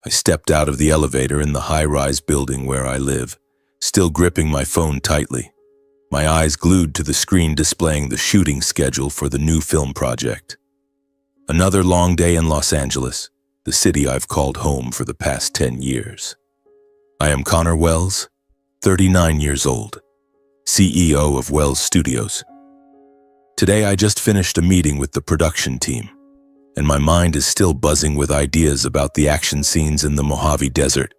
I stepped out of the elevator in the high-rise building where I live, still gripping my phone tightly, my eyes glued to the screen displaying the shooting schedule for the new film project. Another long day in Los Angeles, the city I've called home for the past 10 years. I am Connor Wells, 39 years old, CEO of Wells Studios. Today I just finished a meeting with the production team, and my mind is still buzzing with ideas about the action scenes in the Mojave Desert.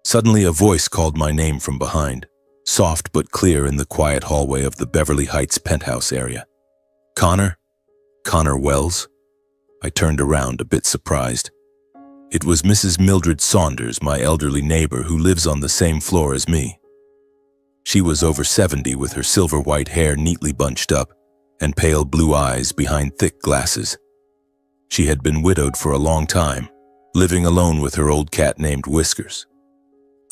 Suddenly a voice called my name from behind, soft but clear in the quiet hallway of the Beverly Heights penthouse area. Connor? Connor Wells? I turned around, a bit surprised. It was Mrs. Mildred Saunders, my elderly neighbor who lives on the same floor as me. She was over 70 with her silver-white hair neatly bunched up and pale blue eyes behind thick glasses. She had been widowed for a long time, living alone with her old cat named Whiskers.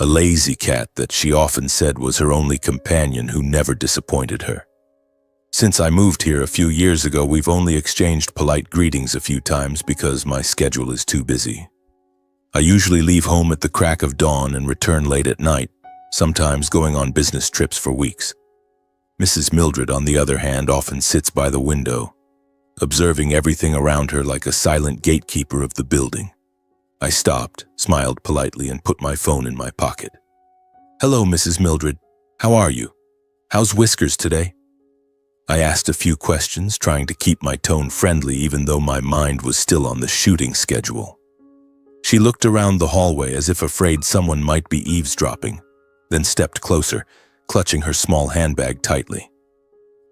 A lazy cat that she often said was her only companion who never disappointed her. Since I moved here a few years ago, we've only exchanged polite greetings a few times because my schedule is too busy. I usually leave home at the crack of dawn and return late at night, sometimes going on business trips for weeks. Mrs. Mildred, on the other hand, often sits by the window, observing everything around her like a silent gatekeeper of the building. I stopped, smiled politely, and put my phone in my pocket. "Hello, Mrs. Mildred. How are you? How's Whiskers today?" I asked a few questions, trying to keep my tone friendly even though my mind was still on the shooting schedule. She looked around the hallway as if afraid someone might be eavesdropping, then stepped closer, clutching her small handbag tightly.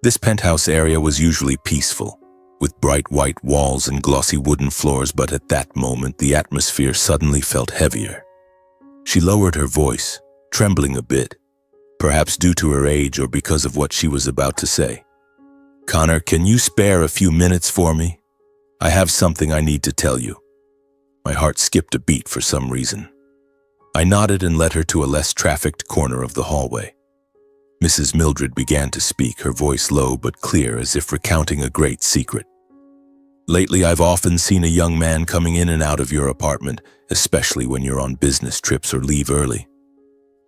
This penthouse area was usually peaceful, with bright white walls and glossy wooden floors, but at that moment the atmosphere suddenly felt heavier. She lowered her voice, trembling a bit, perhaps due to her age or because of what she was about to say. "Connor, can you spare a few minutes for me? I have something I need to tell you." My heart skipped a beat for some reason. I nodded and led her to a less trafficked corner of the hallway. Mrs. Mildred began to speak, her voice low but clear, as if recounting a great secret. "Lately, I've often seen a young man coming in and out of your apartment, especially when you're on business trips or leave early.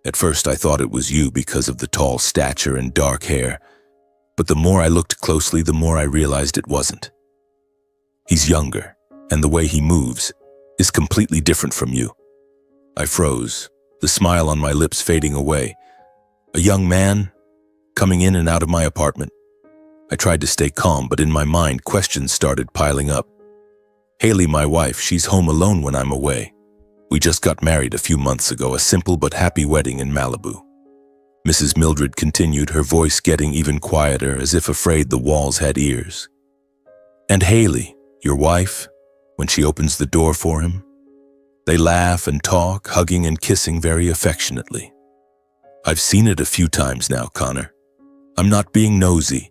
At first, I thought it was you because of the tall stature and dark hair, but the more I looked closely, the more I realized it wasn't. He's younger, and the way he moves is completely different from you." I froze, the smile on my lips fading away. "A young man coming in and out of my apartment?" I tried to stay calm, but in my mind, questions started piling up. "Haley, my wife, she's home alone when I'm away. We just got married a few months ago, a simple but happy wedding in Malibu." Mrs. Mildred continued, her voice getting even quieter, as if afraid the walls had ears. "And Haley, your wife, when she opens the door for him, they laugh and talk, hugging and kissing very affectionately. I've seen it a few times now, Connor. I'm not being nosy,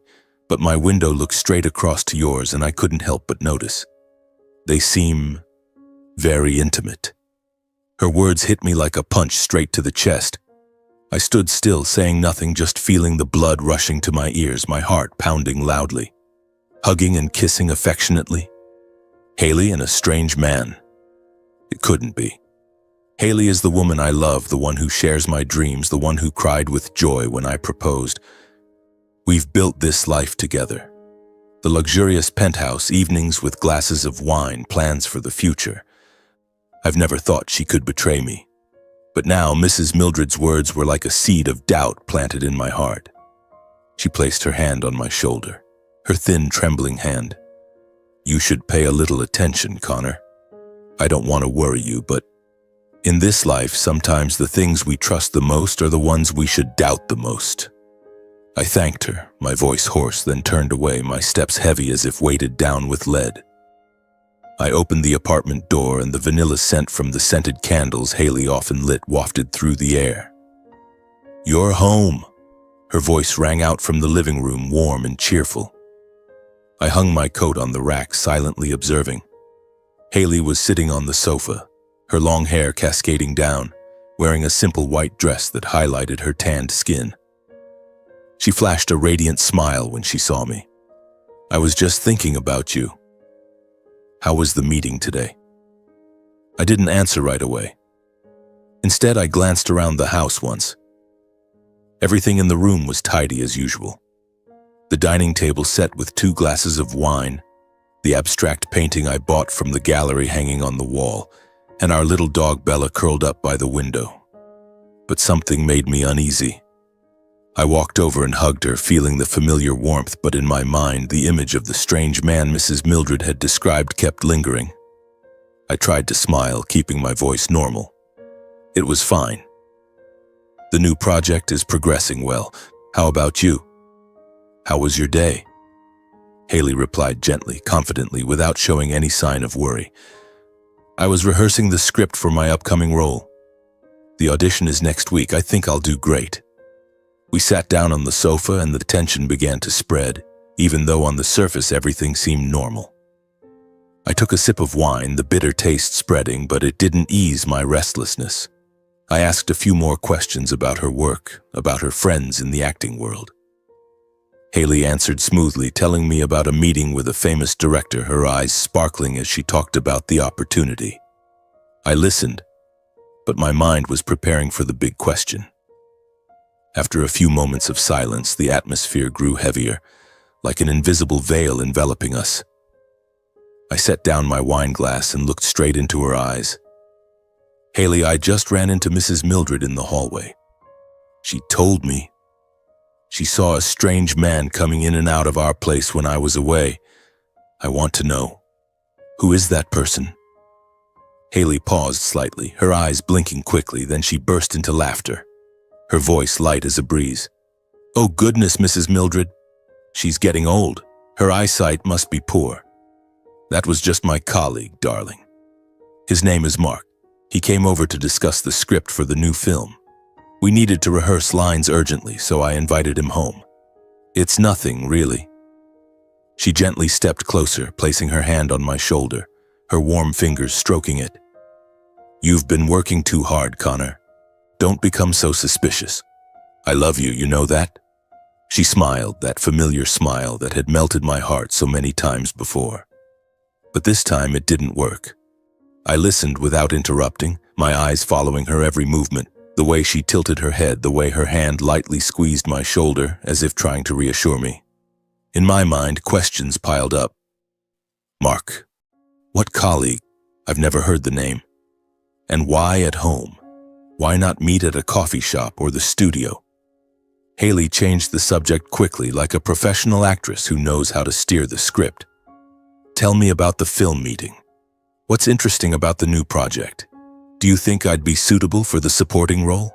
but my window looks straight across to yours and I couldn't help but notice. They seem very intimate." Her words hit me like a punch straight to the chest. I stood still, saying nothing, just feeling the blood rushing to my ears, my heart pounding loudly. Hugging and kissing affectionately? Haley and a strange man? It couldn't be. Haley is the woman I love, the one who shares my dreams, the one who cried with joy when I proposed. We've built this life together. The luxurious penthouse, evenings with glasses of wine, plans for the future. I've never thought she could betray me. But now Mrs. Mildred's words were like a seed of doubt planted in my heart. She placed her hand on my shoulder, her thin, trembling hand. "You should pay a little attention, Connor. I don't want to worry you, but in this life, sometimes the things we trust the most are the ones we should doubt the most." I thanked her, my voice hoarse, then turned away, my steps heavy as if weighted down with lead. I opened the apartment door and the vanilla scent from the scented candles Haley often lit wafted through the air. "You're home," her voice rang out from the living room, warm and cheerful. I hung my coat on the rack, silently observing. Haley was sitting on the sofa, her long hair cascading down, wearing a simple white dress that highlighted her tanned skin. She flashed a radiant smile when she saw me. "I was just thinking about you. How was the meeting today?" I didn't answer right away. Instead, I glanced around the house once. Everything in the room was tidy as usual. The dining table set with 2 glasses of wine, the abstract painting I bought from the gallery hanging on the wall, and our little dog Bella curled up by the window. But something made me uneasy. I walked over and hugged her, feeling the familiar warmth, but in my mind, the image of the strange man Mrs. Mildred had described kept lingering. I tried to smile, keeping my voice normal. It was fine. The new project is progressing well. How about you? How was your day? Haley replied gently, confidently, without showing any sign of worry. I was rehearsing the script for my upcoming role. The audition is next week. I think I'll do great. We sat down on the sofa and the tension began to spread, even though on the surface everything seemed normal. I took a sip of wine, the bitter taste spreading, but it didn't ease my restlessness. I asked a few more questions about her work, about her friends in the acting world. Haley answered smoothly, telling me about a meeting with a famous director, her eyes sparkling as she talked about the opportunity. I listened, but my mind was preparing for the big question. After a few moments of silence, the atmosphere grew heavier, like an invisible veil enveloping us. I set down my wine glass and looked straight into her eyes. Haley, I just ran into Mrs. Mildred in the hallway. She told me she saw a strange man coming in and out of our place when I was away. I want to know, who is that person? Haley paused slightly, her eyes blinking quickly, then she burst into laughter, her voice light as a breeze. Oh goodness, Mrs. Mildred. She's getting old. Her eyesight must be poor. That was just my colleague, darling. His name is Mark. He came over to discuss the script for the new film. We needed to rehearse lines urgently, so I invited him home. It's nothing, really. She gently stepped closer, placing her hand on my shoulder, her warm fingers stroking it. You've been working too hard, Connor. Don't become so suspicious. I love you, you know that? She smiled, that familiar smile that had melted my heart so many times before. But this time it didn't work. I listened without interrupting, my eyes following her every movement, the way she tilted her head, the way her hand lightly squeezed my shoulder as if trying to reassure me. In my mind, questions piled up. Mark. What colleague? I've never heard the name. And why at home? Why not meet at a coffee shop or the studio? Haley changed the subject quickly, like a professional actress who knows how to steer the script. Tell me about the film meeting. What's interesting about the new project? Do you think I'd be suitable for the supporting role?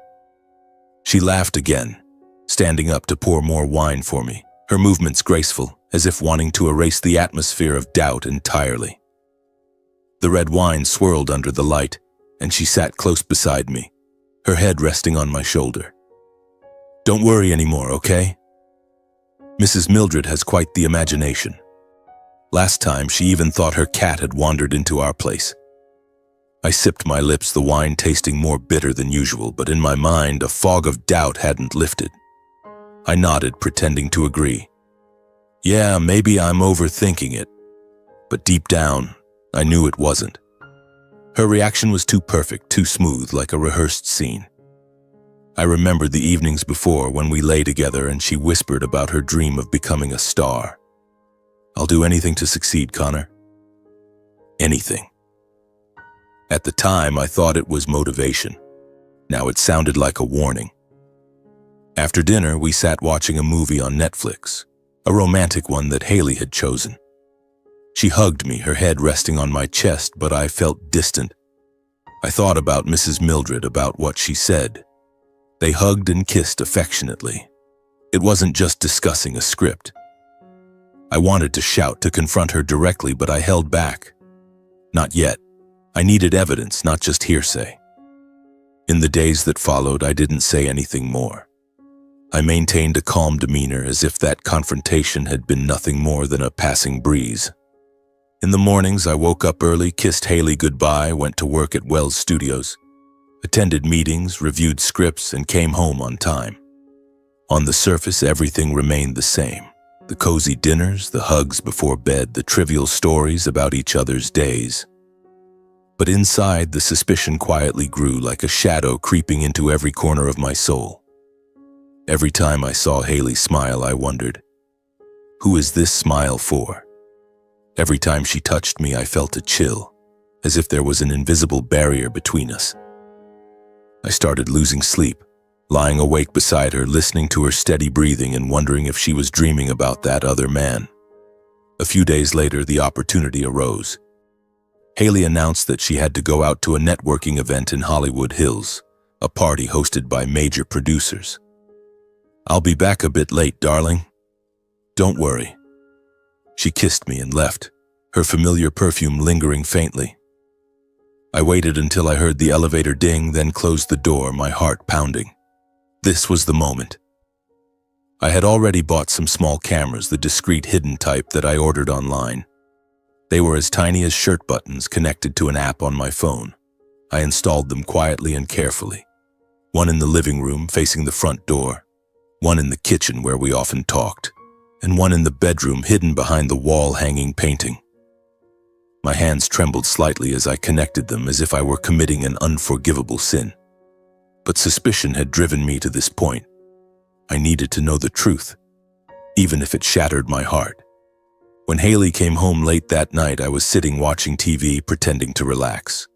She laughed again, standing up to pour more wine for me, her movements graceful, as if wanting to erase the atmosphere of doubt entirely. The red wine swirled under the light, and she sat close beside me, her head resting on my shoulder. Don't worry anymore, okay? Mrs. Mildred has quite the imagination. Last time, she even thought her cat had wandered into our place. I sipped my lips, the wine tasting more bitter than usual, but in my mind, a fog of doubt hadn't lifted. I nodded, pretending to agree. Yeah, maybe I'm overthinking it, but deep down, I knew it wasn't. Her reaction was too perfect, too smooth, like a rehearsed scene. I remembered the evenings before when we lay together and she whispered about her dream of becoming a star. I'll do anything to succeed, Connor. Anything. At the time, I thought it was motivation. Now it sounded like a warning. After dinner, we sat watching a movie on Netflix, a romantic one that Haley had chosen. She hugged me, her head resting on my chest, but I felt distant. I thought about Mrs. Mildred, about what she said. They hugged and kissed affectionately. It wasn't just discussing a script. I wanted to shout, to confront her directly, but I held back. Not yet. I needed evidence, not just hearsay. In the days that followed, I didn't say anything more. I maintained a calm demeanor, as if that confrontation had been nothing more than a passing breeze. In the mornings, I woke up early, kissed Haley goodbye, went to work at Wells Studios, attended meetings, reviewed scripts, and came home on time. On the surface, everything remained the same. The cozy dinners, the hugs before bed, the trivial stories about each other's days. But inside, the suspicion quietly grew like a shadow creeping into every corner of my soul. Every time I saw Haley smile, I wondered, who is this smile for? Every time she touched me, I felt a chill, as if there was an invisible barrier between us. I started losing sleep, lying awake beside her, listening to her steady breathing and wondering if she was dreaming about that other man. A few days later, the opportunity arose. Haley announced that she had to go out to a networking event in Hollywood Hills, a party hosted by major producers. "I'll be back a bit late, darling. Don't worry." She kissed me and left, her familiar perfume lingering faintly. I waited until I heard the elevator ding, then closed the door, my heart pounding. This was the moment. I had already bought some small cameras, the discreet hidden type that I ordered online. They were as tiny as shirt buttons connected to an app on my phone. I installed them quietly and carefully. One in the living room facing the front door, one in the kitchen where we often talked, and one in the bedroom hidden behind the wall-hanging painting. My hands trembled slightly as I connected them, as if I were committing an unforgivable sin. But suspicion had driven me to this point. I needed to know the truth, even if it shattered my heart. When Haley came home late that night, I was sitting watching TV, pretending to relax.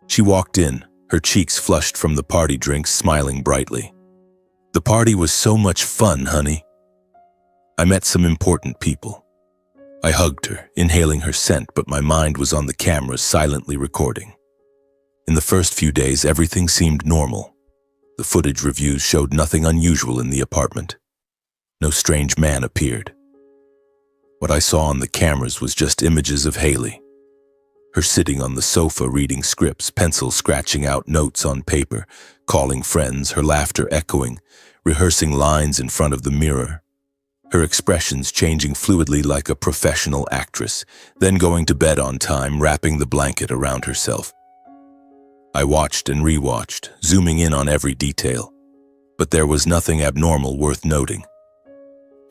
She walked in, her cheeks flushed from the party drinks, smiling brightly. "The party was so much fun, honey. I met some important people." I hugged her, inhaling her scent, but my mind was on the cameras, silently recording. In the first few days, everything seemed normal. The footage reviews showed nothing unusual in the apartment. No strange man appeared. What I saw on the cameras was just images of Haley. Her sitting on the sofa reading scripts, pencil scratching out notes on paper, calling friends, her laughter echoing, rehearsing lines in front of the mirror. Her expressions changing fluidly like a professional actress, then going to bed on time, wrapping the blanket around herself. I watched and rewatched, zooming in on every detail, but there was nothing abnormal worth noting.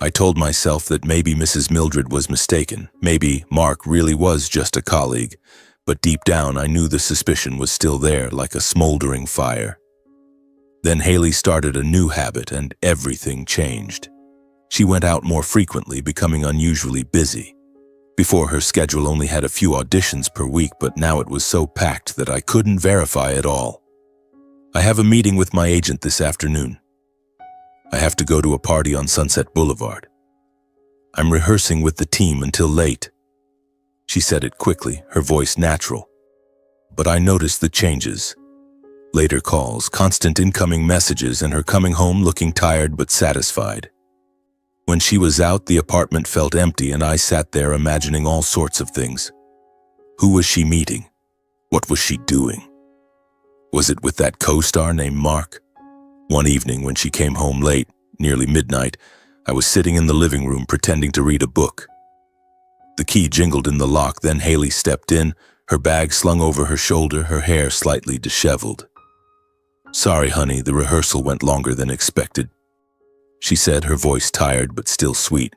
I told myself that maybe Mrs. Mildred was mistaken, maybe Mark really was just a colleague, but deep down I knew the suspicion was still there like a smoldering fire. Then Haley started a new habit and everything changed. She went out more frequently, becoming unusually busy. Before, her schedule only had a few auditions per week, but now it was so packed that I couldn't verify it all. "I have a meeting with my agent this afternoon. I have to go to a party on Sunset Boulevard. I'm rehearsing with the team until late." She said it quickly, her voice natural. But I noticed the changes. Later calls, constant incoming messages, and her coming home looking tired but satisfied. When she was out, the apartment felt empty, and I sat there imagining all sorts of things. Who was she meeting? What was she doing? Was it with that co-star named Mark? One evening when she came home late, nearly midnight, I was sitting in the living room pretending to read a book. The key jingled in the lock, then Haley stepped in, her bag slung over her shoulder, her hair slightly disheveled. "Sorry, honey, the rehearsal went longer than expected," she said, her voice tired but still sweet.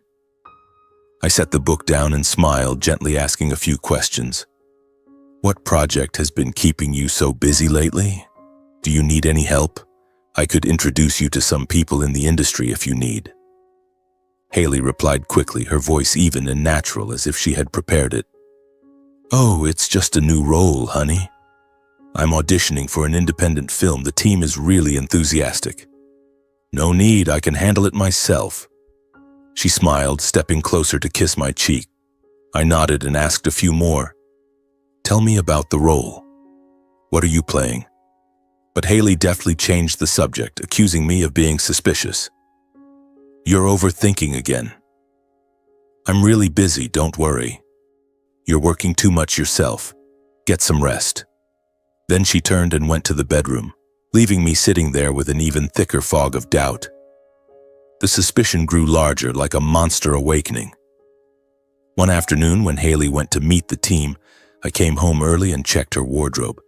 I set the book down and smiled, gently asking a few questions. "What project has been keeping you so busy lately? Do you need any help? I could introduce you to some people in the industry if you need." Haley replied quickly, her voice even and natural, as if she had prepared it. "Oh, it's just a new role, honey. I'm auditioning for an independent film. The team is really enthusiastic." "No need, I can handle it myself." She smiled, stepping closer to kiss my cheek. I nodded and asked a few more. "Tell me about the role. What are you playing?" But Haley deftly changed the subject, accusing me of being suspicious. "You're overthinking again." "I'm really busy, don't worry. You're working too much yourself. Get some rest." Then she turned and went to the bedroom, leaving me sitting there with an even thicker fog of doubt. The suspicion grew larger, like a monster awakening. One afternoon, when Haley went to meet the team, I came home early and checked her wardrobe.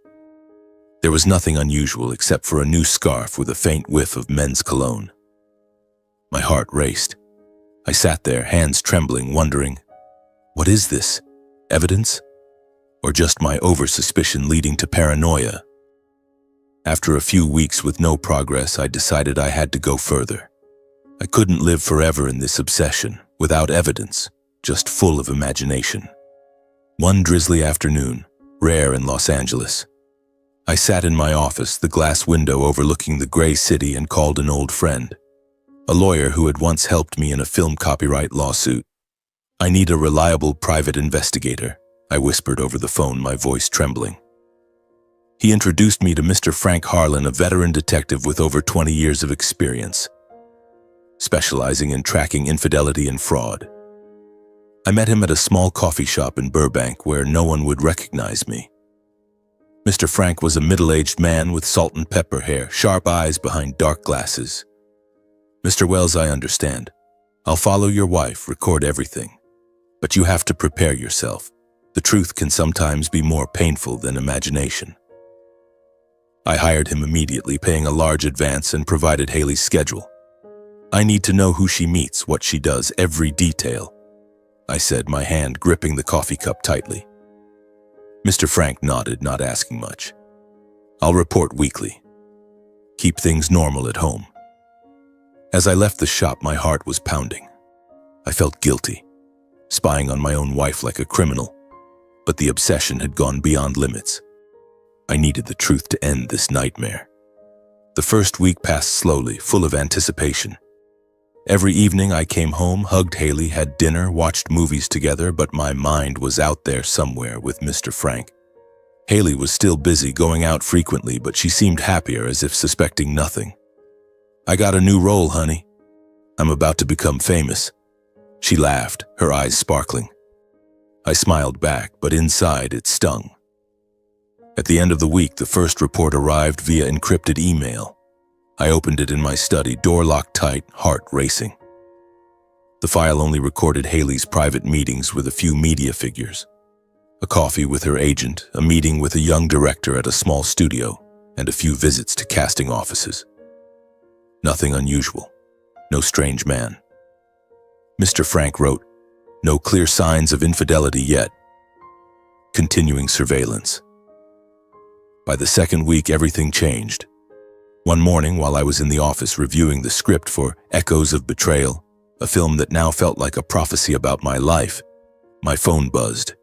There was nothing unusual except for a new scarf with a faint whiff of men's cologne. My heart raced. I sat there, hands trembling, wondering, what is this? Evidence? or just my over-suspicion leading to paranoia? After a few weeks with no progress, I decided I had to go further. I couldn't live forever in this obsession, without evidence, just full of imagination. One drizzly afternoon, rare in Los Angeles, I sat in my office, the glass window overlooking the gray city, and called an old friend, a lawyer who had once helped me in a film copyright lawsuit. "I need a reliable private investigator," I whispered over the phone, my voice trembling. He introduced me to Mr. Frank Harlan, a veteran detective with over 20 years of experience, specializing in tracking infidelity and fraud. I met him at a small coffee shop in Burbank where no one would recognize me. Mr. Frank was a middle-aged man with salt and pepper hair, sharp eyes behind dark glasses. "Mr. Wells, I understand. I'll follow your wife, record everything. But you have to prepare yourself. The truth can sometimes be more painful than imagination." I hired him immediately, paying a large advance, and provided Haley's schedule. "I need to know who she meets, what she does, every detail," I said, my hand gripping the coffee cup tightly. Mr. Frank nodded, not asking much. "I'll report weekly. Keep things normal at home." As I left the shop, my heart was pounding. I felt guilty, spying on my own wife like a criminal, but the obsession had gone beyond limits. I needed the truth to end this nightmare. The first week passed slowly, full of anticipation. Every evening I came home, hugged Haley, had dinner, watched movies together, but my mind was out there somewhere with Mr. Frank. Haley was still busy, going out frequently, but she seemed happier, as if suspecting nothing. "I got a new role, honey. I'm about to become famous." She laughed, her eyes sparkling. I smiled back, but inside it stung. At the end of the week, the first report arrived via encrypted email. I opened it in my study, door locked tight, heart racing. The file only recorded Haley's private meetings with a few media figures. A coffee with her agent, a meeting with a young director at a small studio, and a few visits to casting offices. Nothing unusual. No strange man. Mr. Frank wrote, "No clear signs of infidelity yet. Continuing surveillance." By the second week, everything changed. One morning, while I was in the office reviewing the script for Echoes of Betrayal, a film that now felt like a prophecy about my life, my phone buzzed.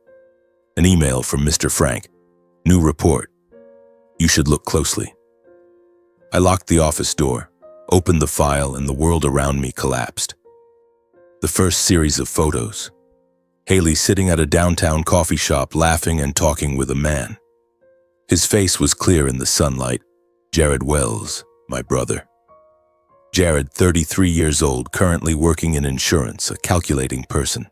An email from Mr. Frank. "New report. You should look closely." I locked the office door, opened the file, and the world around me collapsed. The first series of photos. Haley sitting at a downtown coffee shop, laughing and talking with a man. His face was clear in the sunlight. Jared Wells, my brother. Jared, 33 years old, currently working in insurance, a calculating person.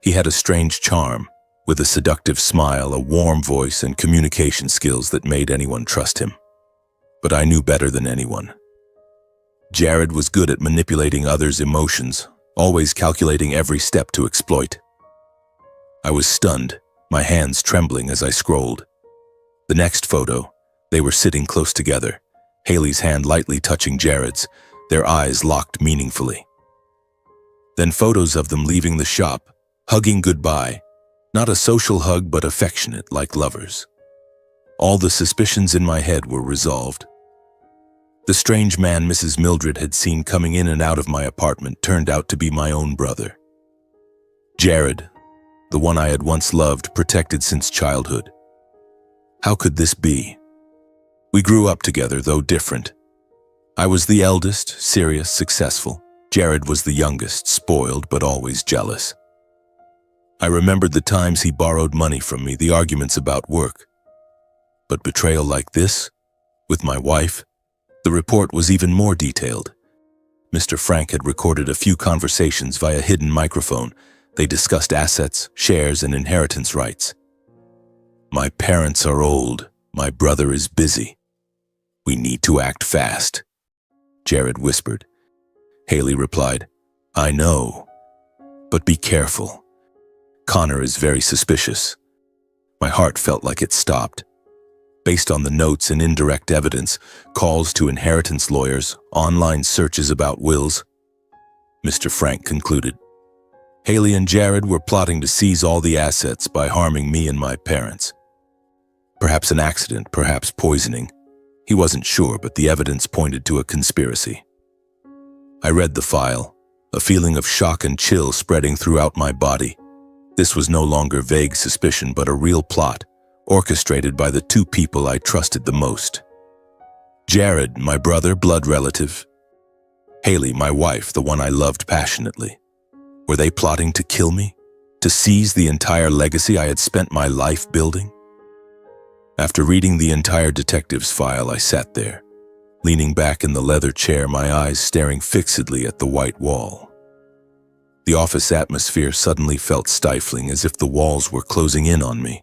He had a strange charm, with a seductive smile, a warm voice, and communication skills that made anyone trust him. But I knew better than anyone. Jared was good at manipulating others' emotions, always calculating every step to exploit. I was stunned, my hands trembling as I scrolled. The next photo, they were sitting close together, Haley's hand lightly touching Jared's, their eyes locked meaningfully. Then photos of them leaving the shop, hugging goodbye, not a social hug but affectionate, like lovers. All the suspicions in my head were resolved. The strange man Mrs. Mildred had seen coming in and out of my apartment turned out to be my own brother. Jared, the one I had once loved, protected since childhood. How could this be? We grew up together, though different. I was the eldest, serious, successful. Jared was the youngest, spoiled but always jealous. I remembered the times he borrowed money from me, the arguments about work. But betrayal like this, with my wife, the report was even more detailed. Mr. Frank had recorded a few conversations via hidden microphone. They discussed assets, shares, and inheritance rights. "My parents are old. My brother is busy. We need to act fast," Jared whispered. Haley replied, "I know, but be careful. Connor is very suspicious." My heart felt like it stopped. Based on the notes and indirect evidence, calls to inheritance lawyers, online searches about wills, Mr. Frank concluded, Haley and Jared were plotting to seize all the assets by harming me and my parents. Perhaps an accident, perhaps poisoning. He wasn't sure, but the evidence pointed to a conspiracy. I read the file, a feeling of shock and chill spreading throughout my body. This was no longer vague suspicion, but a real plot, orchestrated by the two people I trusted the most. Jared, my brother, blood relative. Haley, my wife, the one I loved passionately. Were they plotting to kill me? To seize the entire legacy I had spent my life building? After reading the entire detective's file, I sat there, leaning back in the leather chair, my eyes staring fixedly at the white wall. The office atmosphere suddenly felt stifling, as if the walls were closing in on me.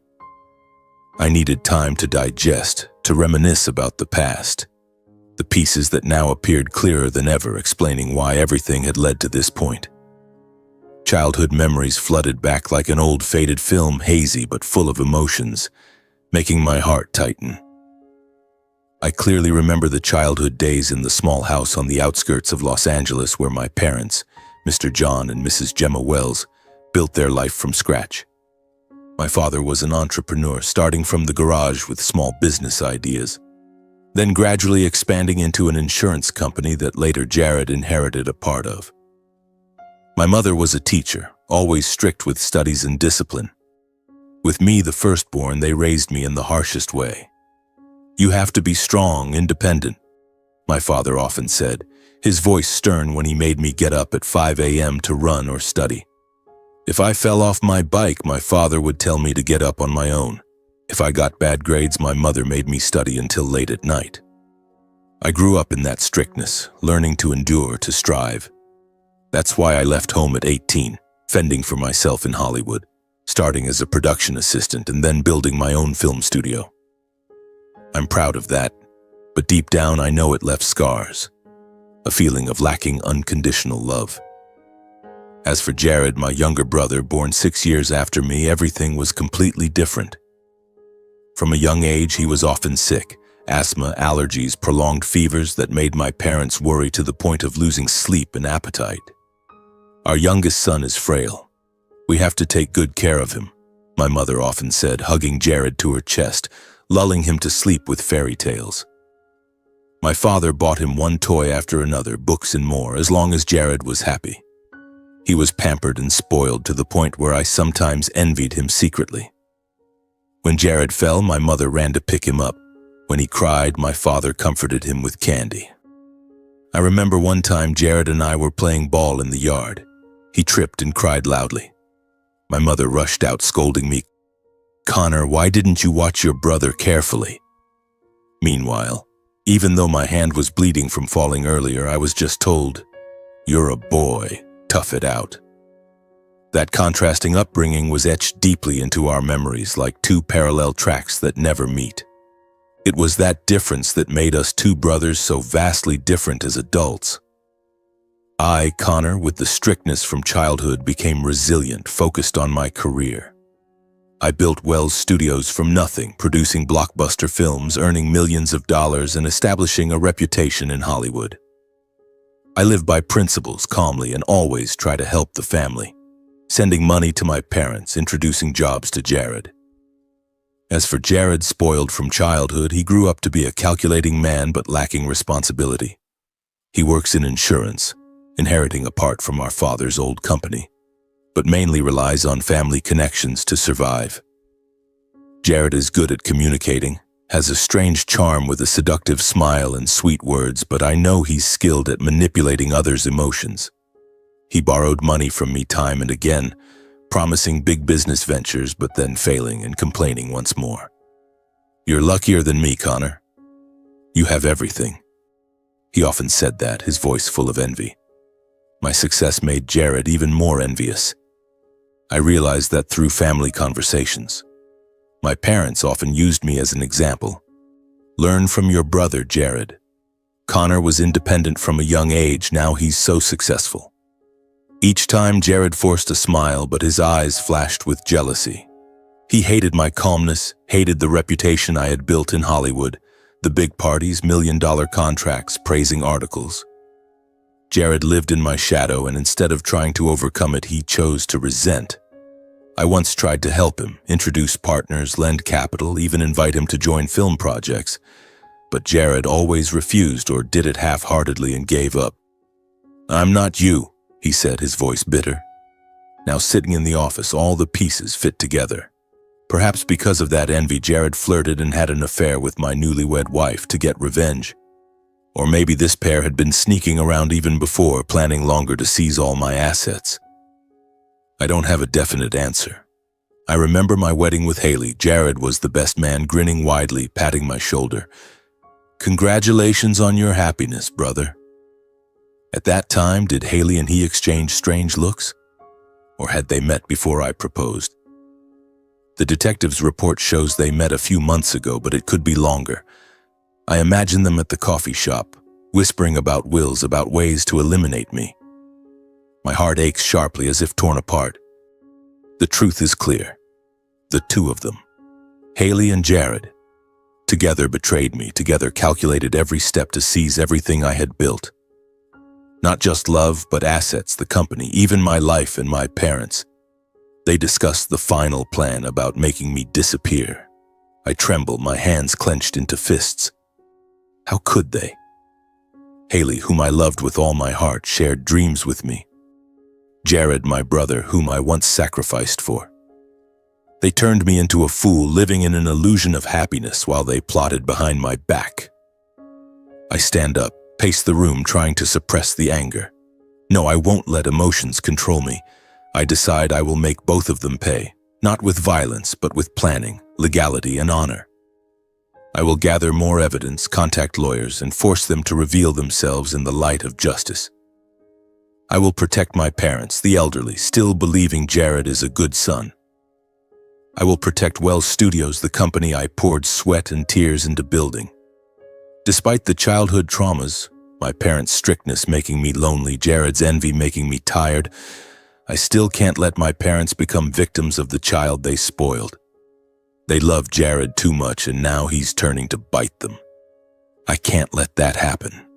I needed time to digest, to reminisce about the past, the pieces that now appeared clearer than ever, explaining why everything had led to this point. Childhood memories flooded back like an old faded film, hazy but full of emotions, making my heart tighten. I clearly remember the childhood days in the small house on the outskirts of Los Angeles where my parents, Mr. John and Mrs. Gemma Wells, built their life from scratch. My father was an entrepreneur, starting from the garage with small business ideas, then gradually expanding into an insurance company that later Jared inherited a part of. My mother was a teacher, always strict with studies and discipline. With me, the firstborn, they raised me in the harshest way. "You have to be strong, independent," my father often said, his voice stern when he made me get up at 5 a.m. to run or study. If I fell off my bike, my father would tell me to get up on my own. If I got bad grades, my mother made me study until late at night. I grew up in that strictness, learning to endure, to strive. That's why I left home at 18, fending for myself in Hollywood, starting as a production assistant and then building my own film studio. I'm proud of that, but deep down I know it left scars, a feeling of lacking unconditional love. As for Jared, my younger brother, born 6 years after me, everything was completely different. From a young age, he was often sick, asthma, allergies, prolonged fevers that made my parents worry to the point of losing sleep and appetite. Our youngest son is frail. We have to take good care of him, my mother often said, hugging Jared to her chest, lulling him to sleep with fairy tales. My father bought him one toy after another, books and more, as long as Jared was happy. He was pampered and spoiled to the point where I sometimes envied him secretly. When Jared fell, my mother ran to pick him up. When he cried, my father comforted him with candy. I remember one time Jared and I were playing ball in the yard. He tripped and cried loudly. My mother rushed out, scolding me, "Connor, why didn't you watch your brother carefully?" Meanwhile, even though my hand was bleeding from falling earlier, I was just told, "You're a boy, tough it out." That contrasting upbringing was etched deeply into our memories like two parallel tracks that never meet. It was that difference that made us two brothers so vastly different as adults. I, Connor, with the strictness from childhood, became resilient, focused on my career. I built Wells Studios from nothing, producing blockbuster films, earning millions of dollars, and establishing a reputation in Hollywood. I live by principles calmly and always try to help the family, sending money to my parents, introducing jobs to Jared. As for Jared, spoiled from childhood, he grew up to be a calculating man but lacking responsibility. He works in insurance, inheriting a part from our father's old company, but mainly relies on family connections to survive. Jared is good at communicating, has a strange charm with a seductive smile and sweet words, but I know he's skilled at manipulating others' emotions. He borrowed money from me time and again, promising big business ventures but then failing and complaining once more. "You're luckier than me, Connor. You have everything." He often said that, his voice full of envy. My success made Jared even more envious. I realized that through family conversations. My parents often used me as an example. "Learn from your brother, Jared. Connor was independent from a young age, now he's so successful." Each time Jared forced a smile, but his eyes flashed with jealousy. He hated my calmness, hated the reputation I had built in Hollywood, the big parties, million-dollar contracts, praising articles. Jared lived in my shadow, and instead of trying to overcome it, he chose to resent. I once tried to help him, introduce partners, lend capital, even invite him to join film projects. But Jared always refused or did it half-heartedly and gave up. "I'm not you," he said, his voice bitter. Now sitting in the office, all the pieces fit together. Perhaps because of that envy, Jared flirted and had an affair with my newlywed wife to get revenge. Or maybe this pair had been sneaking around even before, planning longer to seize all my assets. I don't have a definite answer. I remember my wedding with Haley. Jared was the best man, grinning widely, patting my shoulder. "Congratulations on your happiness, brother." At that time, did Haley and he exchange strange looks? Or had they met before I proposed? The detective's report shows they met a few months ago, but it could be longer. I imagine them at the coffee shop, whispering about wills, about ways to eliminate me. My heart aches sharply as if torn apart. The truth is clear. The two of them, Haley and Jared, together betrayed me, together calculated every step to seize everything I had built. Not just love, but assets, the company, even my life and my parents. They discussed the final plan about making me disappear. I tremble, my hands clenched into fists. How could they? Haley, whom I loved with all my heart, shared dreams with me. Jared, my brother, whom I once sacrificed for. They turned me into a fool, living in an illusion of happiness while they plotted behind my back. I stand up, pace the room, trying to suppress the anger. No, I won't let emotions control me. I decide I will make both of them pay, not with violence, but with planning, legality, and honor. I will gather more evidence, contact lawyers, and force them to reveal themselves in the light of justice. I will protect my parents, the elderly, still believing Jared is a good son. I will protect Wells Studios, the company I poured sweat and tears into building. Despite the childhood traumas, my parents' strictness making me lonely, Jared's envy making me tired, I still can't let my parents become victims of the child they spoiled. They loved Jared too much, and now he's turning to bite them. I can't let that happen.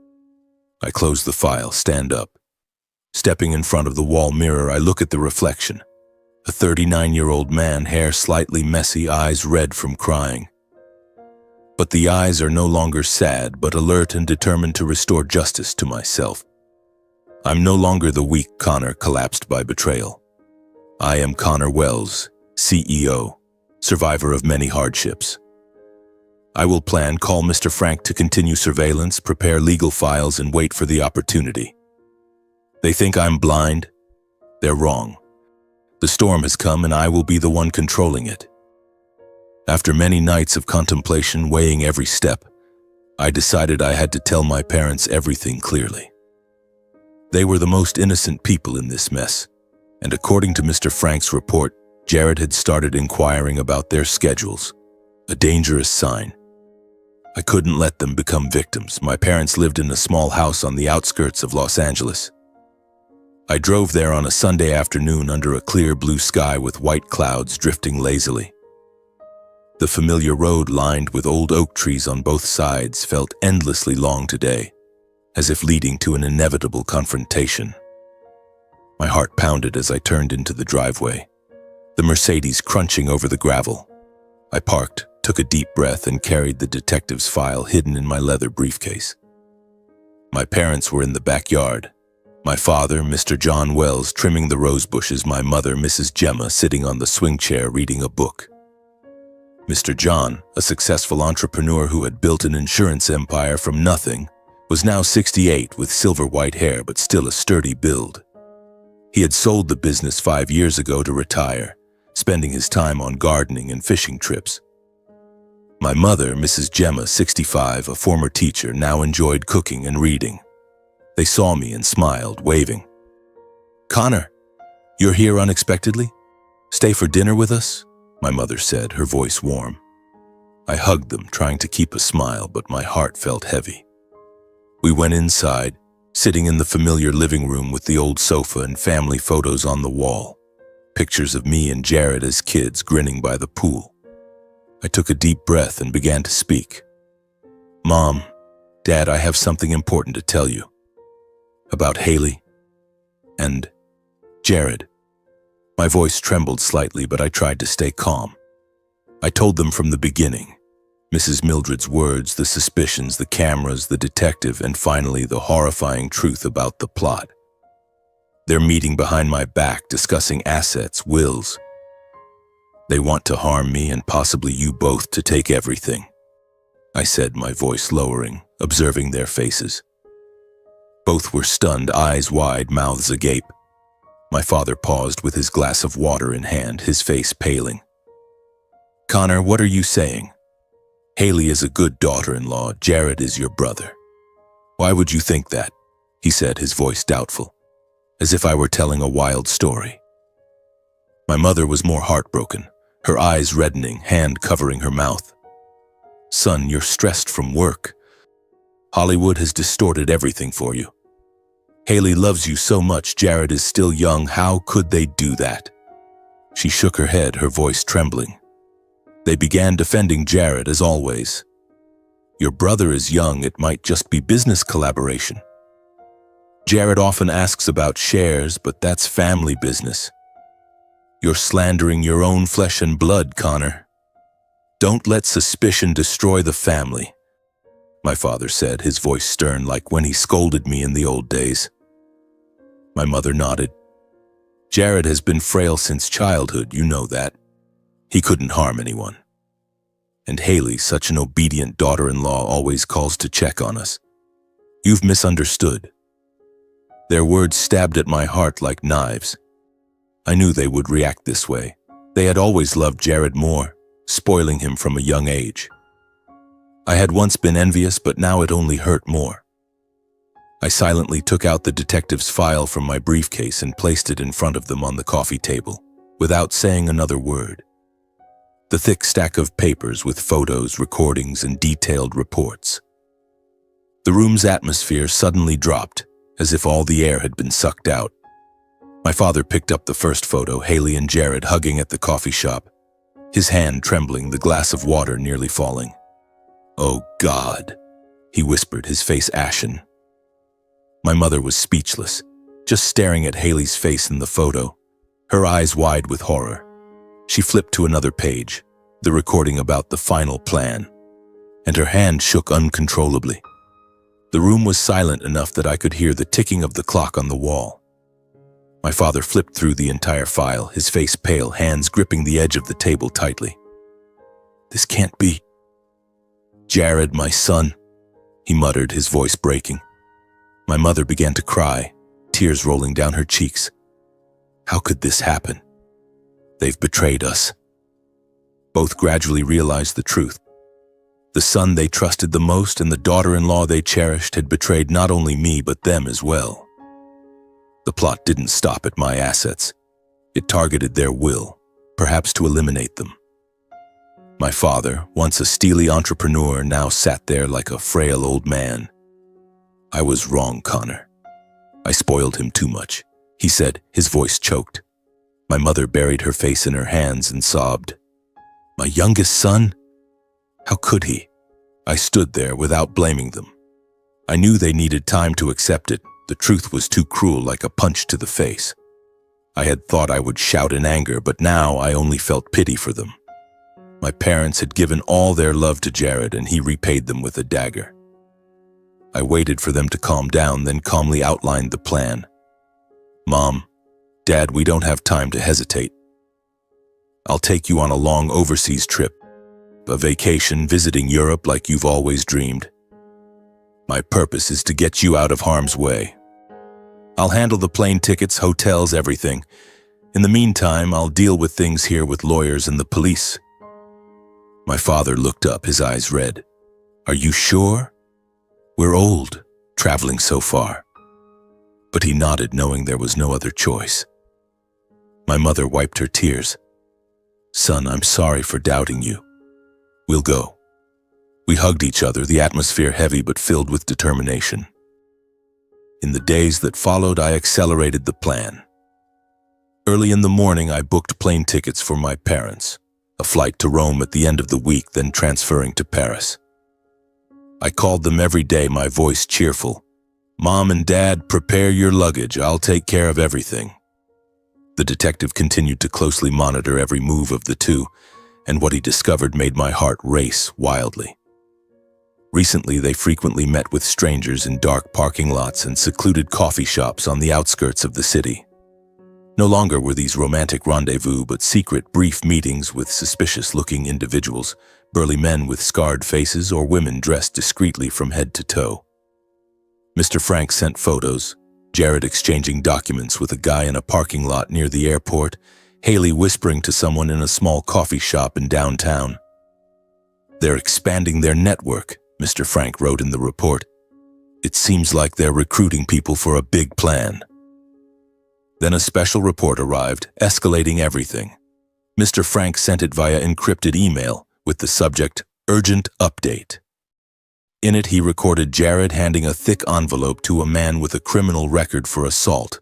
I close the file, stand up. Stepping in front of the wall mirror, I look at the reflection. A 39-year-old man, hair slightly messy, eyes red from crying. But the eyes are no longer sad, but alert and determined to restore justice to myself. I'm no longer the weak Connor collapsed by betrayal. I am Connor Wells, CEO, survivor of many hardships. I will plan, call Mr. Frank to continue surveillance, prepare legal files, and wait for the opportunity. They think I'm blind. They're wrong. The storm has come, and I will be the one controlling it. After many nights of contemplation, weighing every step, I decided I had to tell my parents everything clearly. They were the most innocent people in this mess, and according to Mr. Frank's report, Jared had started inquiring about their schedules, a dangerous sign. I couldn't let them become victims. My parents lived in a small house on the outskirts of Los Angeles. I drove there on a Sunday afternoon under a clear blue sky with white clouds drifting lazily. The familiar road, lined with old oak trees on both sides, felt endlessly long today, as if leading to an inevitable confrontation. My heart pounded as I turned into the driveway, the Mercedes crunching over the gravel. I parked, took a deep breath, and carried the detective's file hidden in my leather briefcase. My parents were in the backyard. My father, Mr. John Wells, trimming the rose bushes, my mother, Mrs. Gemma, sitting on the swing chair reading a book. Mr. John, a successful entrepreneur who had built an insurance empire from nothing, was now 68 with silver white hair but still a sturdy build. He had sold the business 5 years ago to retire, spending his time on gardening and fishing trips. My mother, Mrs. Gemma, 65, a former teacher, now enjoyed cooking and reading. They saw me and smiled, waving. "Connor, you're here unexpectedly? Stay for dinner with us?" my mother said, her voice warm. I hugged them, trying to keep a smile, but my heart felt heavy. We went inside, sitting in the familiar living room with the old sofa and family photos on the wall, pictures of me and Jared as kids grinning by the pool. I took a deep breath and began to speak. "Mom, Dad, I have something important to tell you." About Haley and Jared. My voice trembled slightly, but I tried to stay calm. I told them from the beginning. Mrs. Mildred's words, the suspicions, the cameras, the detective, and finally the horrifying truth about the plot. They're meeting behind my back, discussing assets, wills. They want to harm me and possibly you both to take everything, I said, my voice lowering, observing their faces. Both were stunned, eyes wide, mouths agape. My father paused with his glass of water in hand, his face paling. Connor, what are you saying? Haley is a good daughter-in-law. Jared is your brother. Why would you think that? He said, his voice doubtful, as if I were telling a wild story. My mother was more heartbroken, her eyes reddening, hand covering her mouth. Son, you're stressed from work. Hollywood has distorted everything for you. Haley loves you so much. Jared is still young. How could they do that? She shook her head, her voice trembling. They began defending Jared as always. Your brother is young. It might just be business collaboration. Jared often asks about shares, but that's family business. You're slandering your own flesh and blood, Connor. Don't let suspicion destroy the family, my father said, his voice stern like when he scolded me in the old days. My mother nodded. Jared has been frail since childhood, you know that. He couldn't harm anyone. And Haley, such an obedient daughter-in-law, always calls to check on us. You've misunderstood. Their words stabbed at my heart like knives. I knew they would react this way. They had always loved Jared more, spoiling him from a young age. I had once been envious, but now it only hurt more. I silently took out the detective's file from my briefcase and placed it in front of them on the coffee table, without saying another word. The thick stack of papers with photos, recordings, and detailed reports. The room's atmosphere suddenly dropped, as if all the air had been sucked out. My father picked up the first photo, Haley and Jared hugging at the coffee shop, his hand trembling, the glass of water nearly falling. Oh God, he whispered, his face ashen. My mother was speechless, just staring at Haley's face in the photo, her eyes wide with horror. She flipped to another page, the recording about the final plan, and her hand shook uncontrollably. The room was silent enough that I could hear the ticking of the clock on the wall. My father flipped through the entire file, his face pale, hands gripping the edge of the table tightly. This can't be. Jared, my son, he muttered, his voice breaking. My mother began to cry, tears rolling down her cheeks. How could this happen? They've betrayed us. Both gradually realized the truth. The son they trusted the most and the daughter-in-law they cherished had betrayed not only me but them as well. The plot didn't stop at my assets. It targeted their will, perhaps to eliminate them. My father, once a steely entrepreneur, now sat there like a frail old man. I was wrong, Connor. I spoiled him too much, he said, his voice choked. My mother buried her face in her hands and sobbed. My youngest son? How could he? I stood there without blaming them. I knew they needed time to accept it. The truth was too cruel, like a punch to the face. I had thought I would shout in anger, but now I only felt pity for them. My parents had given all their love to Jared, and he repaid them with a dagger. I waited for them to calm down, then calmly outlined the plan. Mom, Dad, we don't have time to hesitate. I'll take you on a long overseas trip, a vacation visiting Europe like you've always dreamed. My purpose is to get you out of harm's way. I'll handle the plane tickets, hotels, everything. In the meantime, I'll deal with things here with lawyers and the police. My father looked up, his eyes red. Are you sure? We're old, traveling so far. But he nodded, knowing there was no other choice. My mother wiped her tears. Son, I'm sorry for doubting you. We'll go. We hugged each other, the atmosphere heavy but filled with determination. In the days that followed, I accelerated the plan. Early in the morning, I booked plane tickets for my parents, a flight to Rome at the end of the week, then transferring to Paris. I called them every day, my voice cheerful, "Mom and Dad, prepare your luggage. I'll take care of everything." The detective continued to closely monitor every move of the two, and what he discovered made my heart race wildly. Recently, they frequently met with strangers in dark parking lots and secluded coffee shops on the outskirts of the city. No longer were these romantic rendezvous, but secret, brief meetings with suspicious-looking individuals, burly men with scarred faces or women dressed discreetly from head to toe. Mr. Frank sent photos, Jared exchanging documents with a guy in a parking lot near the airport, Haley whispering to someone in a small coffee shop in downtown. "They're expanding their network," Mr. Frank wrote in the report. "It seems like they're recruiting people for a big plan." Then a special report arrived, escalating everything. Mr. Frank sent it via encrypted email with the subject, "Urgent Update." In it, he recorded Jared handing a thick envelope to a man with a criminal record for assault,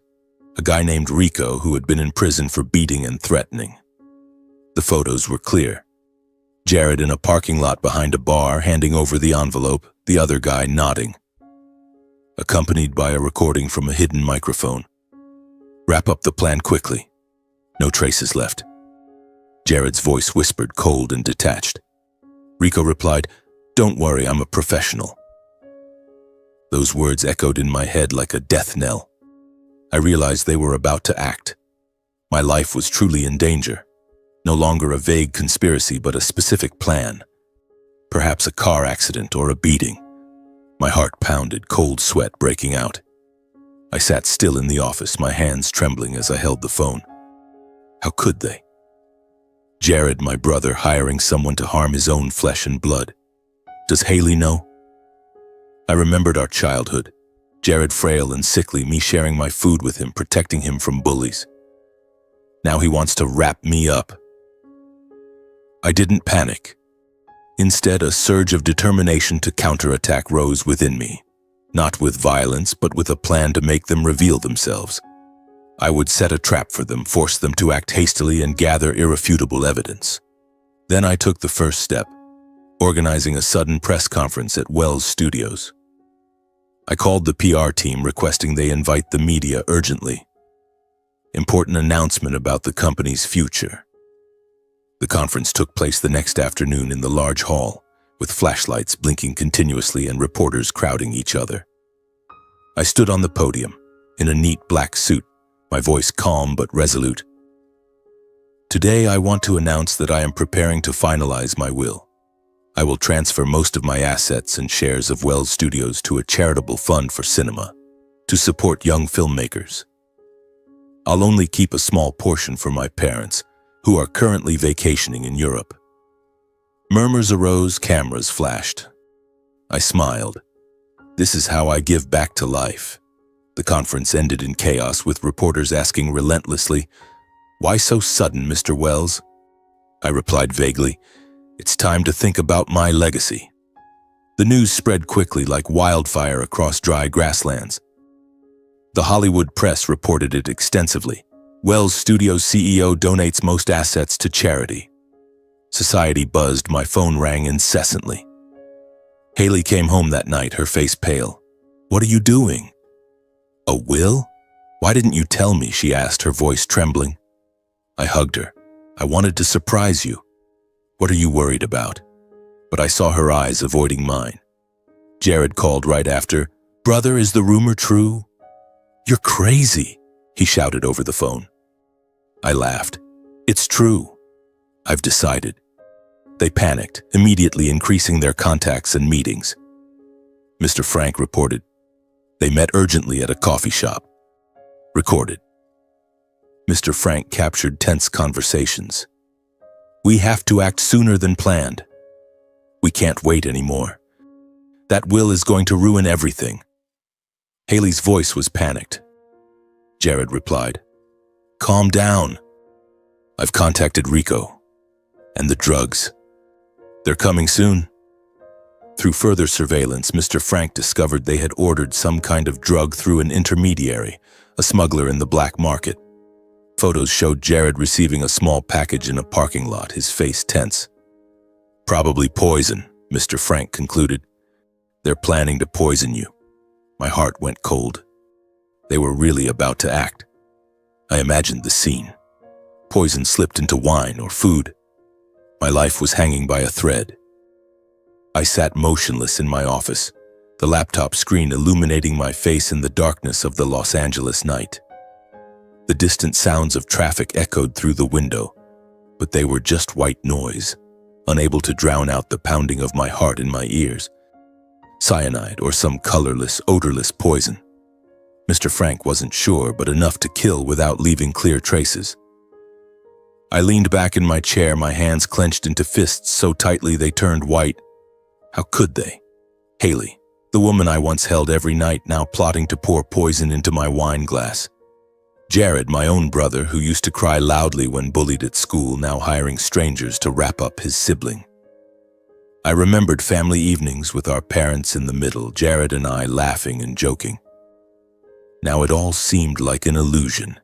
a guy named Rico who had been in prison for beating and threatening. The photos were clear. Jared in a parking lot behind a bar handing over the envelope, the other guy nodding, accompanied by a recording from a hidden microphone. "Wrap up the plan quickly. No traces left." Jared's voice whispered, cold and detached. Rico replied, "Don't worry, I'm a professional." Those words echoed in my head like a death knell. I realized they were about to act. My life was truly in danger. No longer a vague conspiracy, but a specific plan. Perhaps a car accident or a beating. My heart pounded, cold sweat breaking out. I sat still in the office, my hands trembling as I held the phone. How could they? Jared, my brother, hiring someone to harm his own flesh and blood. Does Haley know? I remembered our childhood. Jared frail and sickly, me sharing my food with him, protecting him from bullies. Now he wants to wrap me up. I didn't panic. Instead, a surge of determination to counterattack rose within me. Not with violence, but with a plan to make them reveal themselves. I would set a trap for them, force them to act hastily and gather irrefutable evidence. Then I took the first step, organizing a sudden press conference at Wells Studios. I called the PR team requesting they invite the media urgently. Important announcement about the company's future. The conference took place the next afternoon in the large hall, with flashlights blinking continuously and reporters crowding each other. I stood on the podium, in a neat black suit, my voice calm but resolute. Today I want to announce that I am preparing to finalize my will. I will transfer most of my assets and shares of Wells Studios to a charitable fund for cinema, to support young filmmakers. I'll only keep a small portion for my parents, who are currently vacationing in Europe. Murmurs arose, cameras flashed. I smiled. This is how I give back to life. The conference ended in chaos, with reporters asking relentlessly, "Why so sudden, Mr. Wells?" I replied vaguely, "It's time to think about my legacy." The news spread quickly like wildfire across dry grasslands. The Hollywood press reported it extensively. Wells Studios CEO donates most assets to charity. Society buzzed, my phone rang incessantly. Haley came home that night, her face pale. "What are you doing?" "A will? Why didn't you tell me?" she asked, her voice trembling. I hugged her. "I wanted to surprise you. What are you worried about?" But I saw her eyes avoiding mine. Jared called right after. "Brother, is the rumor true?" "You're crazy," he shouted over the phone. I laughed. "It's true. I've decided." They panicked, immediately increasing their contacts and meetings. Mr. Frank reported. They met urgently at a coffee shop. Recorded. Mr. Frank captured tense conversations. "We have to act sooner than planned. We can't wait anymore. That will is going to ruin everything." Haley's voice was panicked. Jared replied, "Calm down. I've contacted Rico. And the drugs. They're coming soon." Through further surveillance, Mr. Frank discovered they had ordered some kind of drug through an intermediary, a smuggler in the black market. Photos showed Jared receiving a small package in a parking lot, his face tense. "Probably poison," Mr. Frank concluded. "They're planning to poison you." My heart went cold. They were really about to act. I imagined the scene. Poison slipped into wine or food. My life was hanging by a thread. I sat motionless in my office, the laptop screen illuminating my face in the darkness of the Los Angeles night. The distant sounds of traffic echoed through the window, but they were just white noise, unable to drown out the pounding of my heart in my ears. Cyanide or some colorless, odorless poison. Mr. Frank wasn't sure, but enough to kill without leaving clear traces. I leaned back in my chair, my hands clenched into fists so tightly they turned white. How could they? Haley, the woman I once held every night, now plotting to pour poison into my wine glass. Jared, my own brother, who used to cry loudly when bullied at school, now hiring strangers to wrap up his sibling. I remembered family evenings with our parents in the middle, Jared and I laughing and joking. Now it all seemed like an illusion.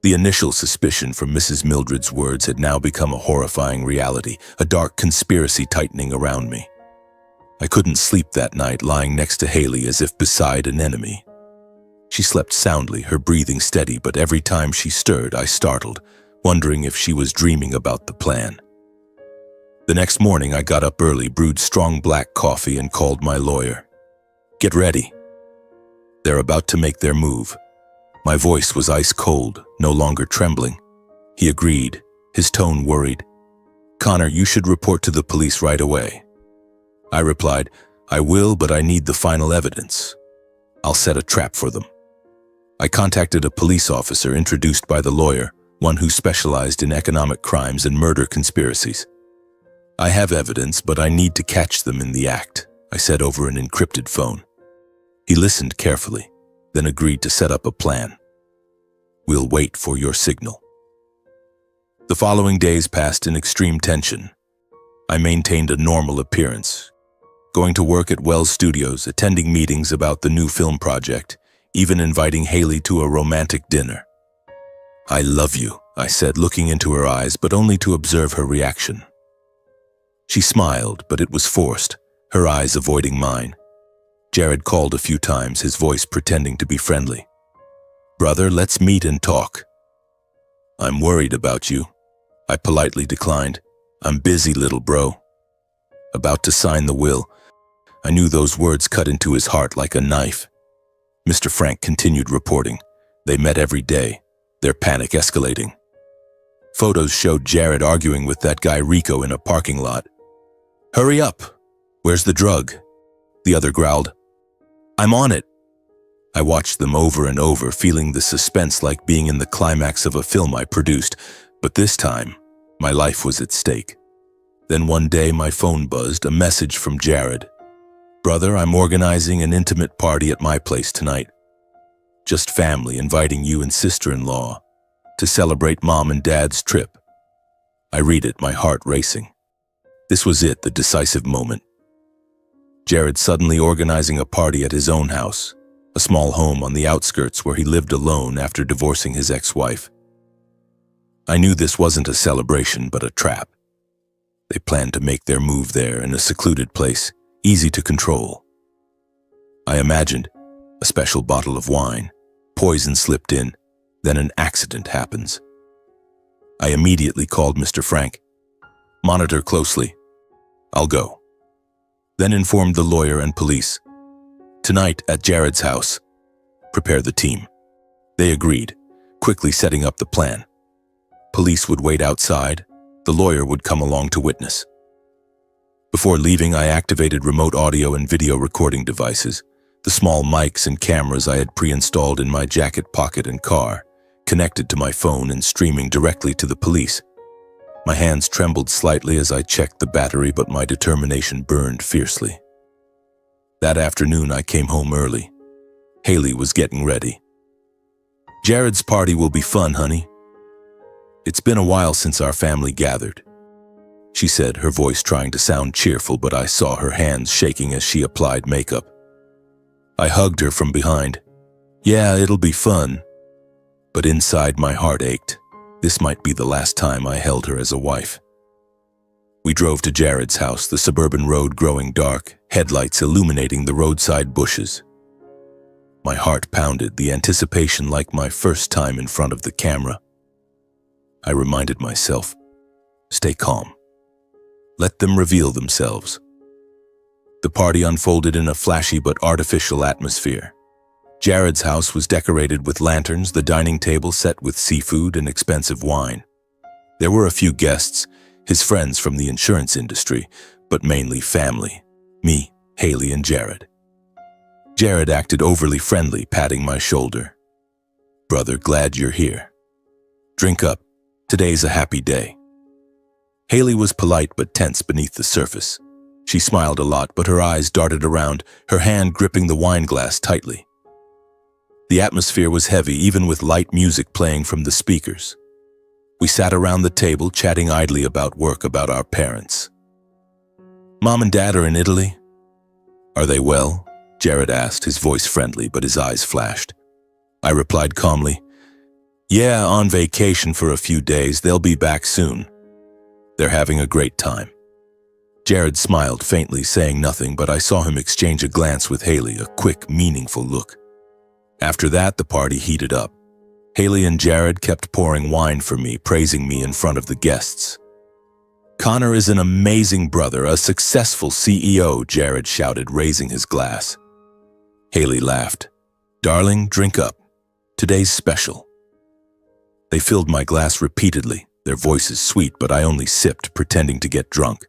The initial suspicion from Mrs. Mildred's words had now become a horrifying reality, a dark conspiracy tightening around me. I couldn't sleep that night, lying next to Haley as if beside an enemy. She slept soundly, her breathing steady, but every time she stirred, I startled, wondering if she was dreaming about the plan. The next morning, I got up early, brewed strong black coffee, and called my lawyer. Get ready. They're about to make their move. My voice was ice cold, no longer trembling. He agreed, his tone worried. Connor, you should report to the police right away. I replied, I will, but I need the final evidence. I'll set a trap for them. I contacted a police officer introduced by the lawyer, one who specialized in economic crimes and murder conspiracies. I have evidence, but I need to catch them in the act, I said over an encrypted phone. He listened carefully, then agreed to set up a plan. We'll wait for your signal. The following days passed in extreme tension. I maintained a normal appearance, going to work at Wells Studios, attending meetings about the new film project, even inviting Haley to a romantic dinner. I love you, I said, looking into her eyes, but only to observe her reaction. She smiled, but it was forced, her eyes avoiding mine. Jared called a few times, his voice pretending to be friendly. Brother, let's meet and talk. I'm worried about you, I politely declined. I'm busy, little bro. About to sign the will. I knew those words cut into his heart like a knife. Mr. Frank continued reporting. They met every day, their panic escalating. Photos showed Jared arguing with that guy Rico in a parking lot. Hurry up! Where's the drug? The other growled. I'm on it. I watched them over and over, feeling the suspense like being in the climax of a film I produced, but this time, my life was at stake. Then one day my phone buzzed, a message from Jared. Brother, I'm organizing an intimate party at my place tonight. Just family, inviting you and sister-in-law to celebrate Mom and Dad's trip. I read it, my heart racing. This was it, the decisive moment. Jared suddenly organizing a party at his own house, a small home on the outskirts where he lived alone after divorcing his ex-wife. I knew this wasn't a celebration, but a trap. They planned to make their move there in a secluded place, easy to control. I imagined a special bottle of wine, poison slipped in, then an accident happens. I immediately called Mr. Frank. Monitor closely. I'll go. Then informed the lawyer and police. Tonight at Jared's house. Prepare the team. They agreed, quickly setting up the plan. Police would wait outside. The lawyer would come along to witness. Before leaving, I activated remote audio and video recording devices, the small mics and cameras I had pre-installed in my jacket pocket and car, connected to my phone and streaming directly to the police. My hands trembled slightly as I checked the battery, but my determination burned fiercely. That afternoon, I came home early. Haley was getting ready. Jared's party will be fun, honey. It's been a while since our family gathered, she said, her voice trying to sound cheerful, but I saw her hands shaking as she applied makeup. I hugged her from behind. Yeah, it'll be fun. But inside my heart ached. This might be the last time I held her as a wife. We drove to Jared's house, the suburban road growing dark, headlights illuminating the roadside bushes. My heart pounded, the anticipation like my first time in front of the camera. I reminded myself, stay calm. Let them reveal themselves. The party unfolded in a flashy but artificial atmosphere. Jared's house was decorated with lanterns, the dining table set with seafood and expensive wine. There were a few guests, his friends from the insurance industry, but mainly family, me, Haley, and Jared. Jared acted overly friendly, patting my shoulder. Brother, glad you're here. Drink up. Today's a happy day. Haley was polite but tense beneath the surface. She smiled a lot, but her eyes darted around, her hand gripping the wine glass tightly. The atmosphere was heavy, even with light music playing from the speakers. We sat around the table, chatting idly about work, about our parents. Mom and Dad are in Italy. Are they well? Jared asked, his voice friendly, but his eyes flashed. I replied calmly, yeah, on vacation for a few days. They'll be back soon. They're having a great time. Jared smiled faintly, saying nothing, but I saw him exchange a glance with Haley, a quick, meaningful look. After that, the party heated up. Haley and Jared kept pouring wine for me, praising me in front of the guests. Connor is an amazing brother, a successful CEO, Jared shouted, raising his glass. Haley laughed. Darling, drink up. Today's special. They filled my glass repeatedly, their voices sweet, but I only sipped, pretending to get drunk.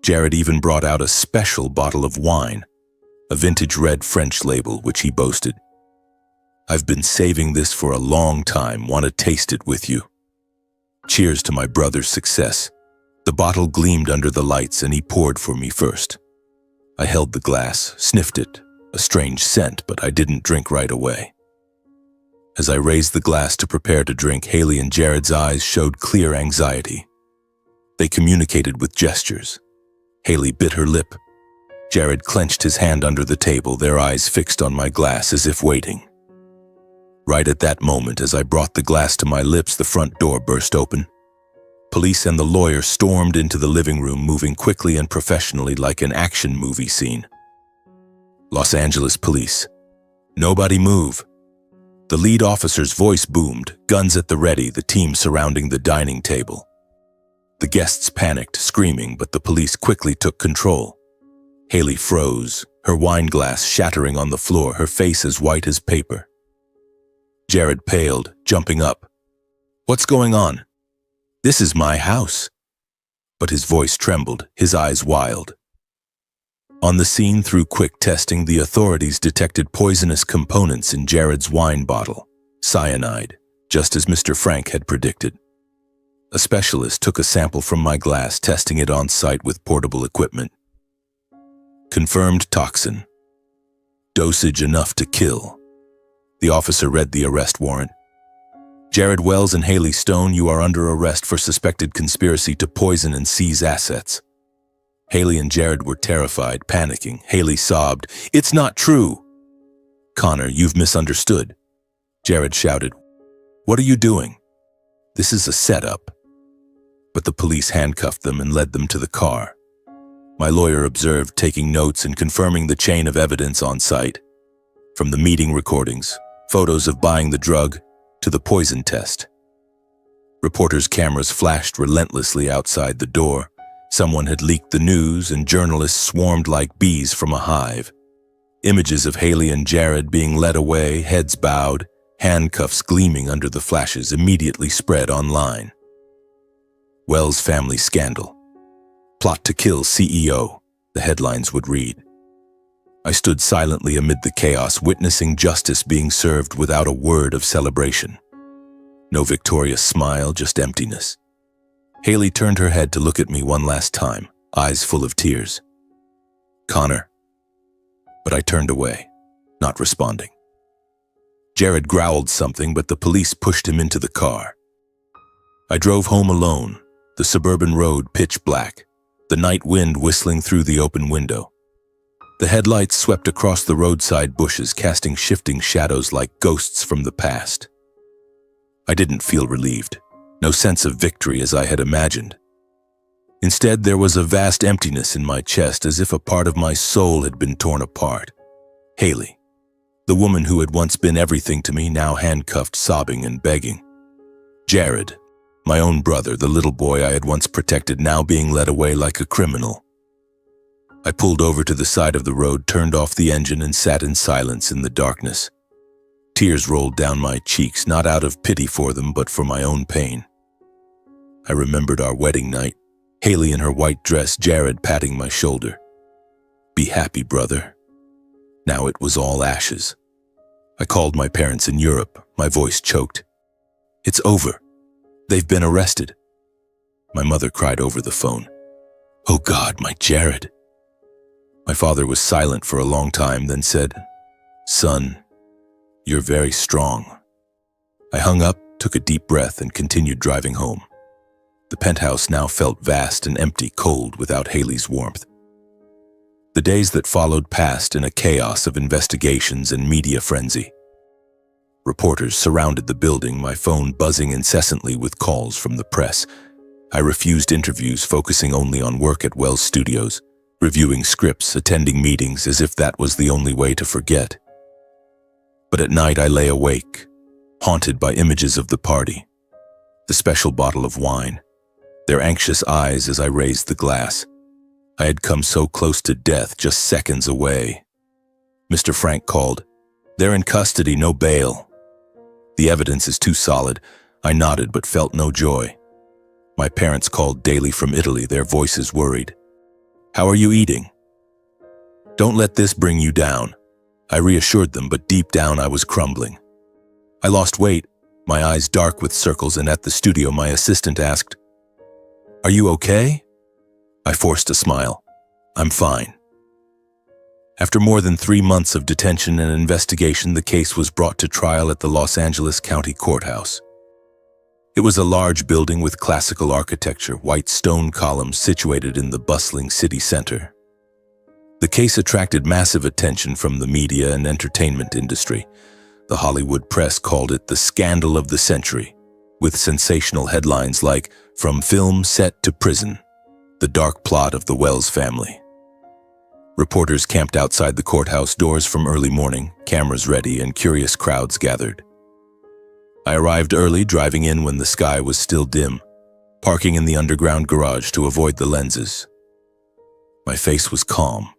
Jared even brought out a special bottle of wine, a vintage red French label, which he boasted. I've been saving this for a long time, want to taste it with you. Cheers to my brother's success. The bottle gleamed under the lights and he poured for me first. I held the glass, sniffed it, a strange scent, but I didn't drink right away. As I raised the glass to prepare to drink, Haley and Jared's eyes showed clear anxiety. They communicated with gestures. Haley bit her lip. Jared clenched his hand under the table, their eyes fixed on my glass as if waiting. Right at that moment, as I brought the glass to my lips, the front door burst open. Police and the lawyer stormed into the living room, moving quickly and professionally like an action movie scene. Los Angeles Police. Nobody move. The lead officer's voice boomed, guns at the ready, the team surrounding the dining table. The guests panicked, screaming, but the police quickly took control. Haley froze, her wine glass shattering on the floor, her face as white as paper. Jared paled, jumping up. What's going on? This is my house. But his voice trembled, his eyes wild. On the scene, through quick testing, the authorities detected poisonous components in Jared's wine bottle, cyanide, just as Mr. Frank had predicted. A specialist took a sample from my glass, testing it on site with portable equipment. Confirmed toxin. Dosage enough to kill. The officer read the arrest warrant. Jared Wells and Haley Stone, you are under arrest for suspected conspiracy to poison and seize assets. Haley and Jared were terrified, panicking. Haley sobbed, "It's not true!" Connor, you've misunderstood. Jared shouted, "What are you doing? This is a setup." But the police handcuffed them and led them to the car. My lawyer observed, taking notes and confirming the chain of evidence on site. From the meeting recordings, photos of buying the drug, to the poison test. Reporters' cameras flashed relentlessly outside the door. Someone had leaked the news and journalists swarmed like bees from a hive. Images of Haley and Jared being led away, heads bowed, handcuffs gleaming under the flashes, immediately spread online. Wells family scandal. Plot to kill CEO, the headlines would read. I stood silently amid the chaos, witnessing justice being served without a word of celebration. No victorious smile, just emptiness. Haley turned her head to look at me one last time, eyes full of tears. Connor. But I turned away, not responding. Jared growled something, but the police pushed him into the car. I drove home alone, the suburban road pitch black, the night wind whistling through the open window. The headlights swept across the roadside bushes, casting shifting shadows like ghosts from the past. I didn't feel relieved, no sense of victory as I had imagined. Instead, there was a vast emptiness in my chest, as if a part of my soul had been torn apart. Haley. The woman who had once been everything to me, now handcuffed, sobbing and begging. Jared, my own brother, the little boy I had once protected, now being led away like a criminal. I pulled over to the side of the road, turned off the engine, and sat in silence in the darkness. Tears rolled down my cheeks, not out of pity for them, but for my own pain. I remembered our wedding night, Haley in her white dress, Jared patting my shoulder. Be happy, brother. Now it was all ashes. I called my parents in Europe, my voice choked. It's over. They've been arrested. My mother cried over the phone. Oh God, my Jared. My father was silent for a long time, then said, Son, you're very strong. I hung up, took a deep breath, and continued driving home. The penthouse now felt vast and empty, cold, without Haley's warmth. The days that followed passed in a chaos of investigations and media frenzy. Reporters surrounded the building, my phone buzzing incessantly with calls from the press. I refused interviews, focusing only on work at Wells Studios, reviewing scripts, attending meetings as if that was the only way to forget. But at night I lay awake, haunted by images of the party, the special bottle of wine, their anxious eyes as I raised the glass. I had come so close to death, just seconds away. Mr. Frank called. They're in custody, no bail. The evidence is too solid. I nodded but felt no joy. My parents called daily from Italy, their voices worried. How are you eating? Don't let this bring you down. I reassured them, but deep down I was crumbling. I lost weight, my eyes dark with circles, and at the studio my assistant asked, Are you okay? I forced a smile. I'm fine. After more than 3 months of detention and investigation, the case was brought to trial at the Los Angeles County Courthouse. It was a large building with classical architecture, white stone columns situated in the bustling city center. The case attracted massive attention from the media and entertainment industry. The Hollywood press called it the scandal of the century, with sensational headlines like, From Film Set to Prison, the dark plot of the Wells family. Reporters camped outside the courthouse doors from early morning, cameras ready, and curious crowds gathered. I arrived early, driving in when the sky was still dim, parking in the underground garage to avoid the lenses. My face was calm,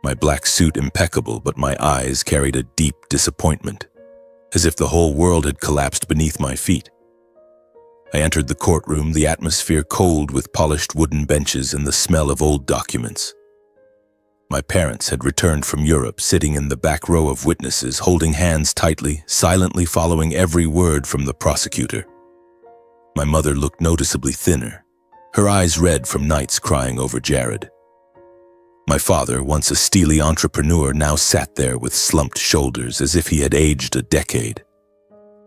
my black suit impeccable, but my eyes carried a deep disappointment, as if the whole world had collapsed beneath my feet. I entered the courtroom, the atmosphere cold with polished wooden benches and the smell of old documents. My parents had returned from Europe, sitting in the back row of witnesses, holding hands tightly, silently following every word from the prosecutor. My mother looked noticeably thinner, her eyes red from nights crying over Jared. My father, once a steely entrepreneur, now sat there with slumped shoulders as if he had aged a decade.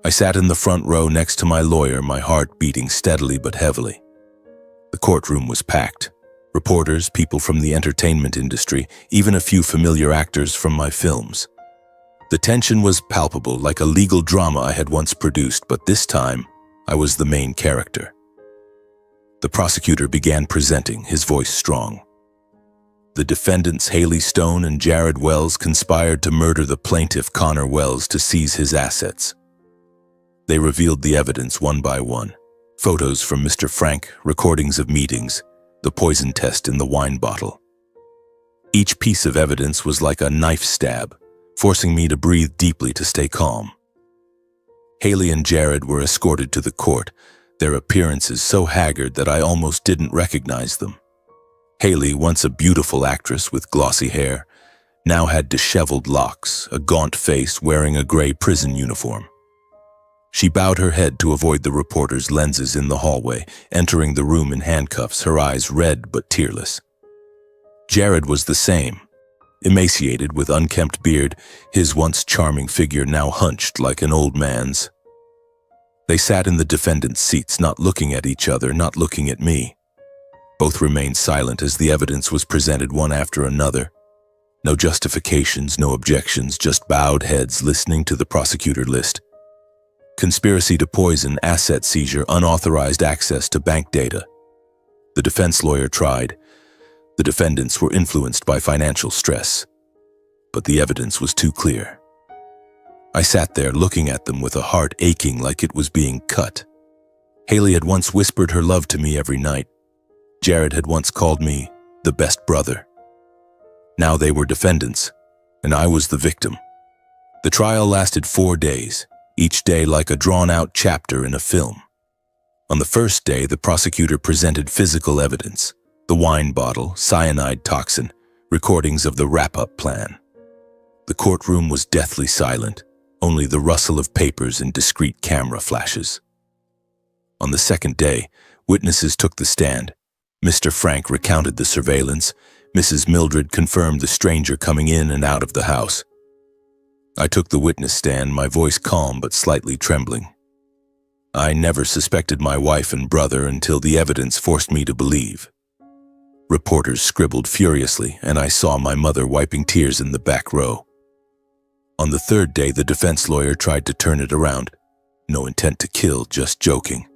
I sat in the front row next to my lawyer, my heart beating steadily but heavily. The courtroom was packed. Reporters, people from the entertainment industry, even a few familiar actors from my films. The tension was palpable, like a legal drama I had once produced, but this time I was the main character. The prosecutor began presenting, his voice strong. The defendants Haley Stone and Jared Wells conspired to murder the plaintiff Connor Wells to seize his assets. They revealed the evidence one by one. Photos from Mr. Frank, recordings of meetings, the poison test in the wine bottle. Each piece of evidence was like a knife stab, forcing me to breathe deeply to stay calm. Haley and Jared were escorted to the court, their appearances so haggard that I almost didn't recognize them. Haley, once a beautiful actress with glossy hair, now had disheveled locks, a gaunt face, wearing a gray prison uniform. She bowed her head to avoid the reporter's lenses in the hallway, entering the room in handcuffs, her eyes red but tearless. Jared was the same, emaciated with unkempt beard, his once charming figure now hunched like an old man's. They sat in the defendant's seats, not looking at each other, not looking at me. Both remained silent as the evidence was presented one after another. No justifications, no objections, just bowed heads listening to the prosecutor list. Conspiracy to poison, asset seizure, unauthorized access to bank data. The defense lawyer tried. The defendants were influenced by financial stress. But the evidence was too clear. I sat there looking at them with a heart aching like it was being cut. Haley had once whispered her love to me every night. Jared had once called me the best brother. Now they were defendants, and I was the victim. The trial lasted 4 days, each day like a drawn-out chapter in a film. On the first day, the prosecutor presented physical evidence: the wine bottle, cyanide toxin, recordings of the wrap-up plan. The courtroom was deathly silent, only the rustle of papers and discreet camera flashes. On the second day, witnesses took the stand. Mr. Frank recounted the surveillance. Mrs. Mildred confirmed the stranger coming in and out of the house. I took the witness stand, my voice calm but slightly trembling. I never suspected my wife and brother until the evidence forced me to believe. Reporters scribbled furiously, and I saw my mother wiping tears in the back row. On the third day, the defense lawyer tried to turn it around. No intent to kill, just joking.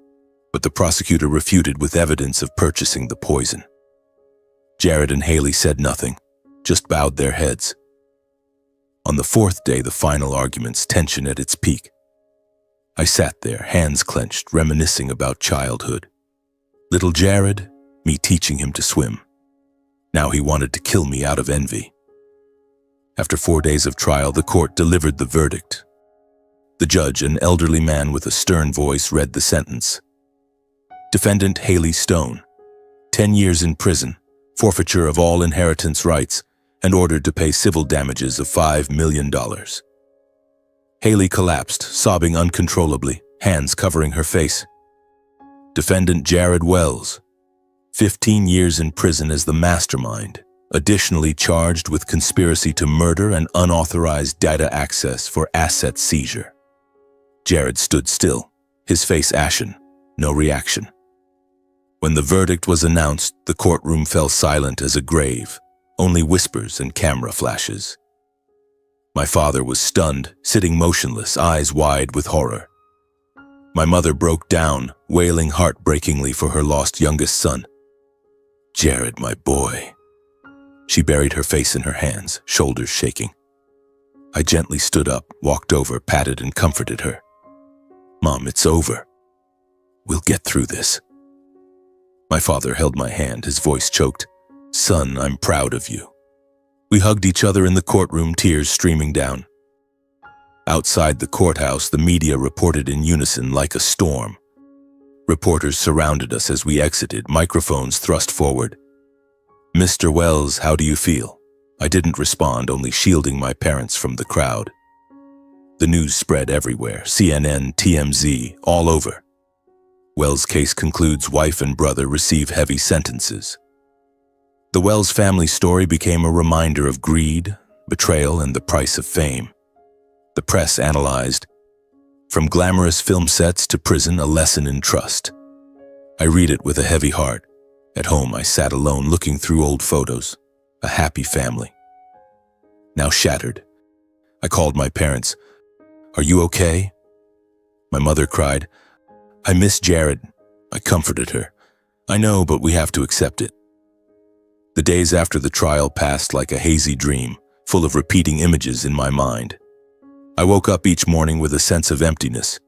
But the prosecutor refuted with evidence of purchasing the poison. Jared and Haley said nothing, just bowed their heads. On the fourth day, the final arguments, tension at its peak. I sat there, hands clenched, reminiscing about childhood. Little Jared, me teaching him to swim. Now he wanted to kill me out of envy. After 4 days of trial, the court delivered the verdict. The judge, an elderly man with a stern voice, read the sentence. Defendant Haley Stone, 10 years in prison, forfeiture of all inheritance rights, and ordered to pay civil damages of $5 million. Haley collapsed, sobbing uncontrollably, hands covering her face. Defendant Jared Wells, 15 years in prison as the mastermind, additionally charged with conspiracy to murder and unauthorized data access for asset seizure. Jared stood still, his face ashen, no reaction. When the verdict was announced, the courtroom fell silent as a grave, only whispers and camera flashes. My father was stunned, sitting motionless, eyes wide with horror. My mother broke down, wailing heartbreakingly for her lost youngest son. Jared, my boy. She buried her face in her hands, shoulders shaking. I gently stood up, walked over, patted and comforted her. Mom, it's over. We'll get through this. My father held my hand, his voice choked. Son, I'm proud of you. We hugged each other in the courtroom, tears streaming down. Outside the courthouse, the media reported in unison like a storm. Reporters surrounded us as we exited, microphones thrust forward. Mr. Wells, how do you feel? I didn't respond, only shielding my parents from the crowd. The news spread everywhere, CNN, TMZ, all over. Wells' case concludes, wife and brother receive heavy sentences. The Wells family story became a reminder of greed, betrayal, and the price of fame. The press analyzed, from glamorous film sets to prison, a lesson in trust. I read it with a heavy heart. At home, I sat alone looking through old photos, a happy family. Now shattered. I called my parents. Are you okay? My mother cried. I miss Jared. I comforted her. I know, but we have to accept it. The days after the trial passed like a hazy dream, full of repeating images in my mind. I woke up each morning with a sense of emptiness.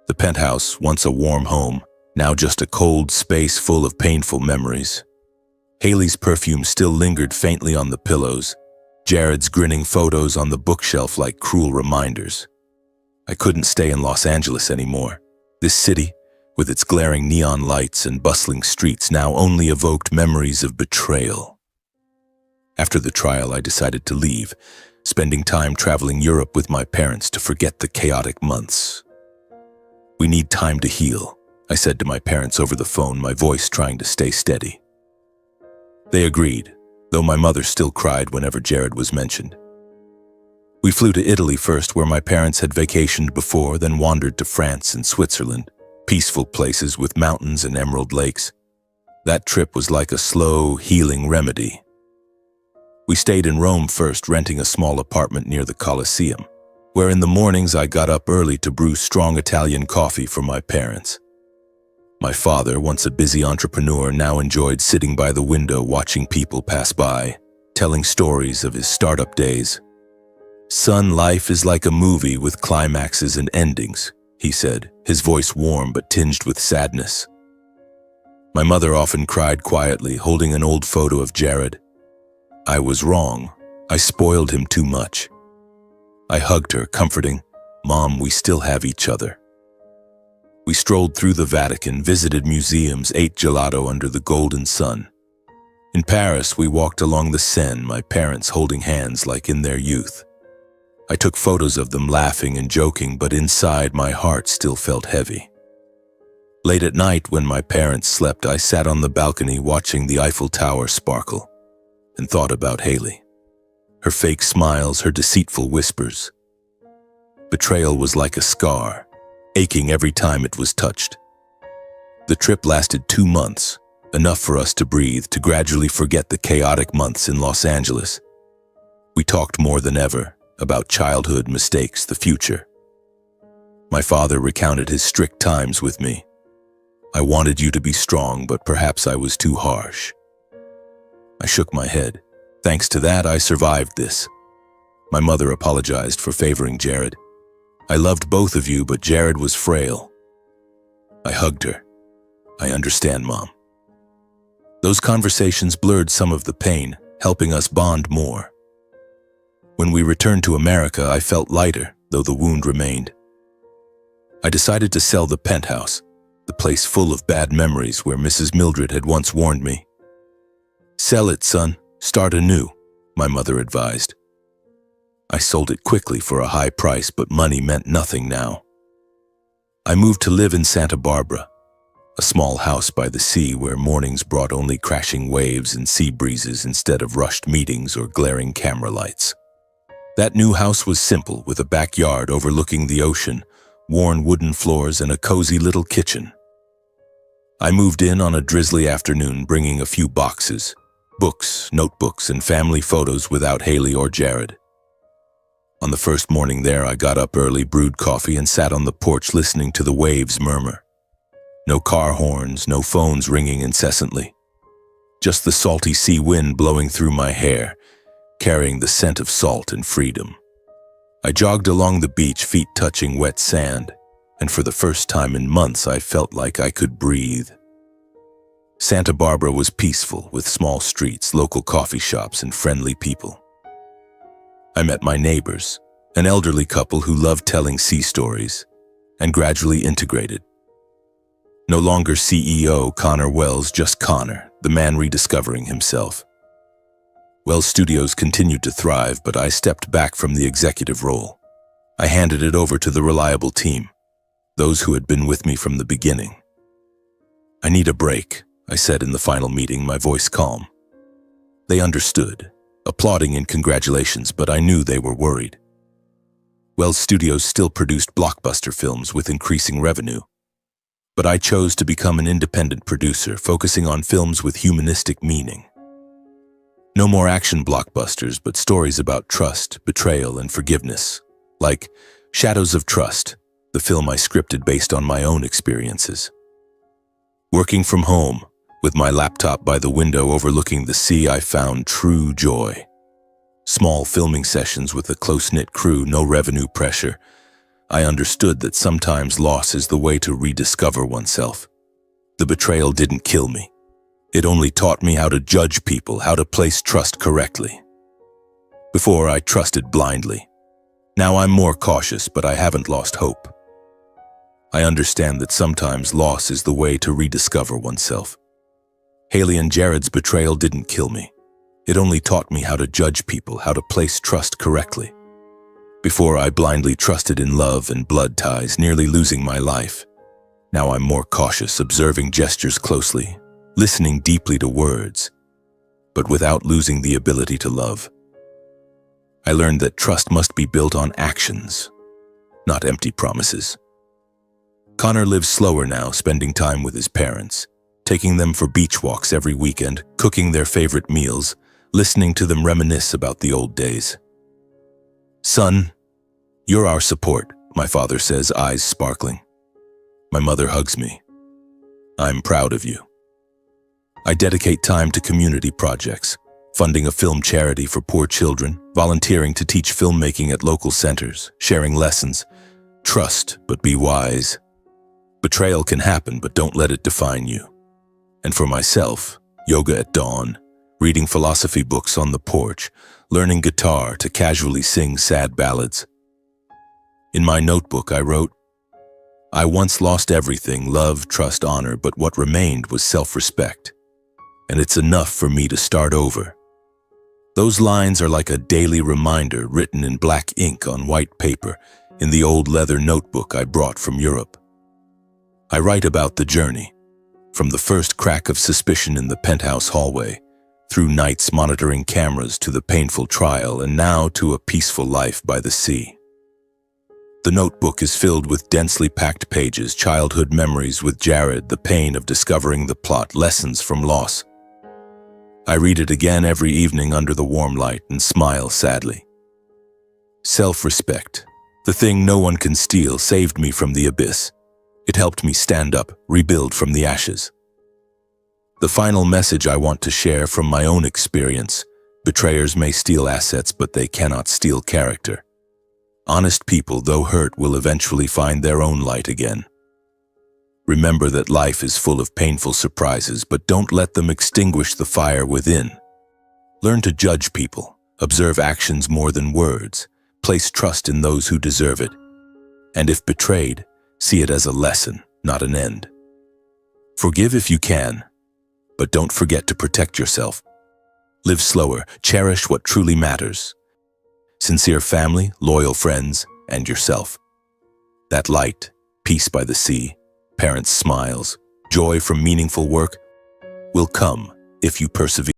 The penthouse, once a warm home, now just a cold space full of painful memories. Haley's perfume still lingered faintly on the pillows, Jared's grinning photos on the bookshelf like cruel reminders. I couldn't stay in Los Angeles anymore. This city, with its glaring neon lights and bustling streets, now only evoked memories of betrayal. After the trial, I decided to leave, spending time traveling Europe with my parents to forget the chaotic months. We need time to heal, I said to my parents over the phone, my voice trying to stay steady. They agreed, though my mother still cried whenever Jared was mentioned. We flew to Italy first, where my parents had vacationed before, then wandered to France and Switzerland, peaceful places with mountains and emerald lakes. That trip was like a slow, healing remedy. We stayed in Rome first, renting a small apartment near the Colosseum, where in the mornings I got up early to brew strong Italian coffee for my parents. My father, once a busy entrepreneur, now enjoyed sitting by the window watching people pass by, telling stories of his startup days. Son, life is like a movie with climaxes and endings, he said, his voice warm but tinged with sadness. My mother often cried quietly, holding an old photo of Jared. I was wrong. I spoiled him too much. I hugged her, comforting, Mom, we still have each other. We strolled through the Vatican, visited museums, ate gelato under the golden sun. In Paris, we walked along the Seine, my parents holding hands like in their youth. I took photos of them laughing and joking, but inside my heart still felt heavy. Late at night, when my parents slept, I sat on the balcony watching the Eiffel Tower sparkle and thought about Haley. Her fake smiles, her deceitful whispers. Betrayal was like a scar, aching every time it was touched. The trip lasted 2 months, enough for us to breathe, to gradually forget the chaotic months in Los Angeles. We talked more than ever about childhood, mistakes, the future. My father recounted his strict times with me. I wanted you to be strong, but perhaps I was too harsh. I shook my head. Thanks to that, I survived this. My mother apologized for favoring Jared. I loved both of you, but Jared was frail. I hugged her. I understand, Mom. Those conversations blurred some of the pain, helping us bond more. When we returned to America, I felt lighter, though the wound remained. I decided to sell the Penthouse, the place full of bad memories where Mrs. Mildred had once warned me. Sell it, son. Start anew, my mother advised. I sold it quickly for a high price, but money meant nothing now. I moved to live in Santa Barbara, a small house by the sea where mornings brought only crashing waves and sea breezes instead of rushed meetings or glaring camera lights. That new house was simple, with a backyard overlooking the ocean, worn wooden floors, and a cozy little kitchen. I moved in on a drizzly afternoon, bringing a few boxes, books, notebooks, and family photos without Haley or Jared. On the first morning there, I got up early, brewed coffee, and sat on the porch listening to the waves murmur. No car horns, no phones ringing incessantly. Just the salty sea wind blowing through my hair, carrying the scent of salt and freedom. I jogged along the beach, feet touching wet sand, and for the first time in months I felt like I could breathe. Santa Barbara was peaceful, with small streets, local coffee shops, and friendly people. I met my neighbors, an elderly couple who loved telling sea stories, and gradually integrated. No longer CEO Connor Wells, just Connor, the man rediscovering himself. Wells Studios continued to thrive, but I stepped back from the executive role. I handed it over to the reliable team, those who had been with me from the beginning. I need a break, I said in the final meeting, my voice calm. They understood, applauding in congratulations, but I knew they were worried. Wells Studios still produced blockbuster films with increasing revenue, but I chose to become an independent producer, focusing on films with humanistic meaning. No more action blockbusters, but stories about trust, betrayal, and forgiveness, like Shadows of Trust, the film I scripted based on my own experiences. Working from home, with my laptop by the window overlooking the sea, I found true joy. Small filming sessions with a close-knit crew, no revenue pressure. I understood that sometimes loss is the way to rediscover oneself. The betrayal didn't kill me. It only taught me how to judge people, how to place trust correctly. Before, I trusted blindly. Now I'm more cautious, but I haven't lost hope. I understand that sometimes loss is the way to rediscover oneself. Haley and Jared's betrayal didn't kill me. It only taught me how to judge people, how to place trust correctly. Before, I blindly trusted in love and blood ties, nearly losing my life. Now I'm more cautious, observing gestures closely, listening deeply to words, but without losing the ability to love. I learned that trust must be built on actions, not empty promises. Connor lives slower now, spending time with his parents, taking them for beach walks every weekend, cooking their favorite meals, listening to them reminisce about the old days. Son, you're our support, my father says, eyes sparkling. My mother hugs me. I'm proud of you. I dedicate time to community projects, funding a film charity for poor children, volunteering to teach filmmaking at local centers, sharing lessons. Trust, but be wise. Betrayal can happen, but don't let it define you. And for myself, yoga at dawn, reading philosophy books on the porch, learning guitar to casually sing sad ballads. In my notebook, I wrote, I once lost everything, love, trust, honor, but what remained was self-respect. And it's enough for me to start over. Those lines are like a daily reminder written in black ink on white paper in the old leather notebook I brought from Europe. I write about the journey, from the first crack of suspicion in the penthouse hallway, through nights monitoring cameras to the painful trial, and now to a peaceful life by the sea. The notebook is filled with densely packed pages, childhood memories with Jared, the pain of discovering the plot, lessons from loss. I read it again every evening under the warm light and smile sadly. Self-respect, the thing no one can steal, saved me from the abyss. It helped me stand up, rebuild from the ashes. The final message I want to share from my own experience: betrayers may steal assets, but they cannot steal character. Honest people, though hurt, will eventually find their own light again. Remember that life is full of painful surprises, but don't let them extinguish the fire within. Learn to judge people, observe actions more than words, place trust in those who deserve it. And if betrayed, see it as a lesson, not an end. Forgive if you can, but don't forget to protect yourself. Live slower, cherish what truly matters. Sincere family, loyal friends, and yourself. That light, peace by the sea, parents' smiles, joy from meaningful work will come if you persevere.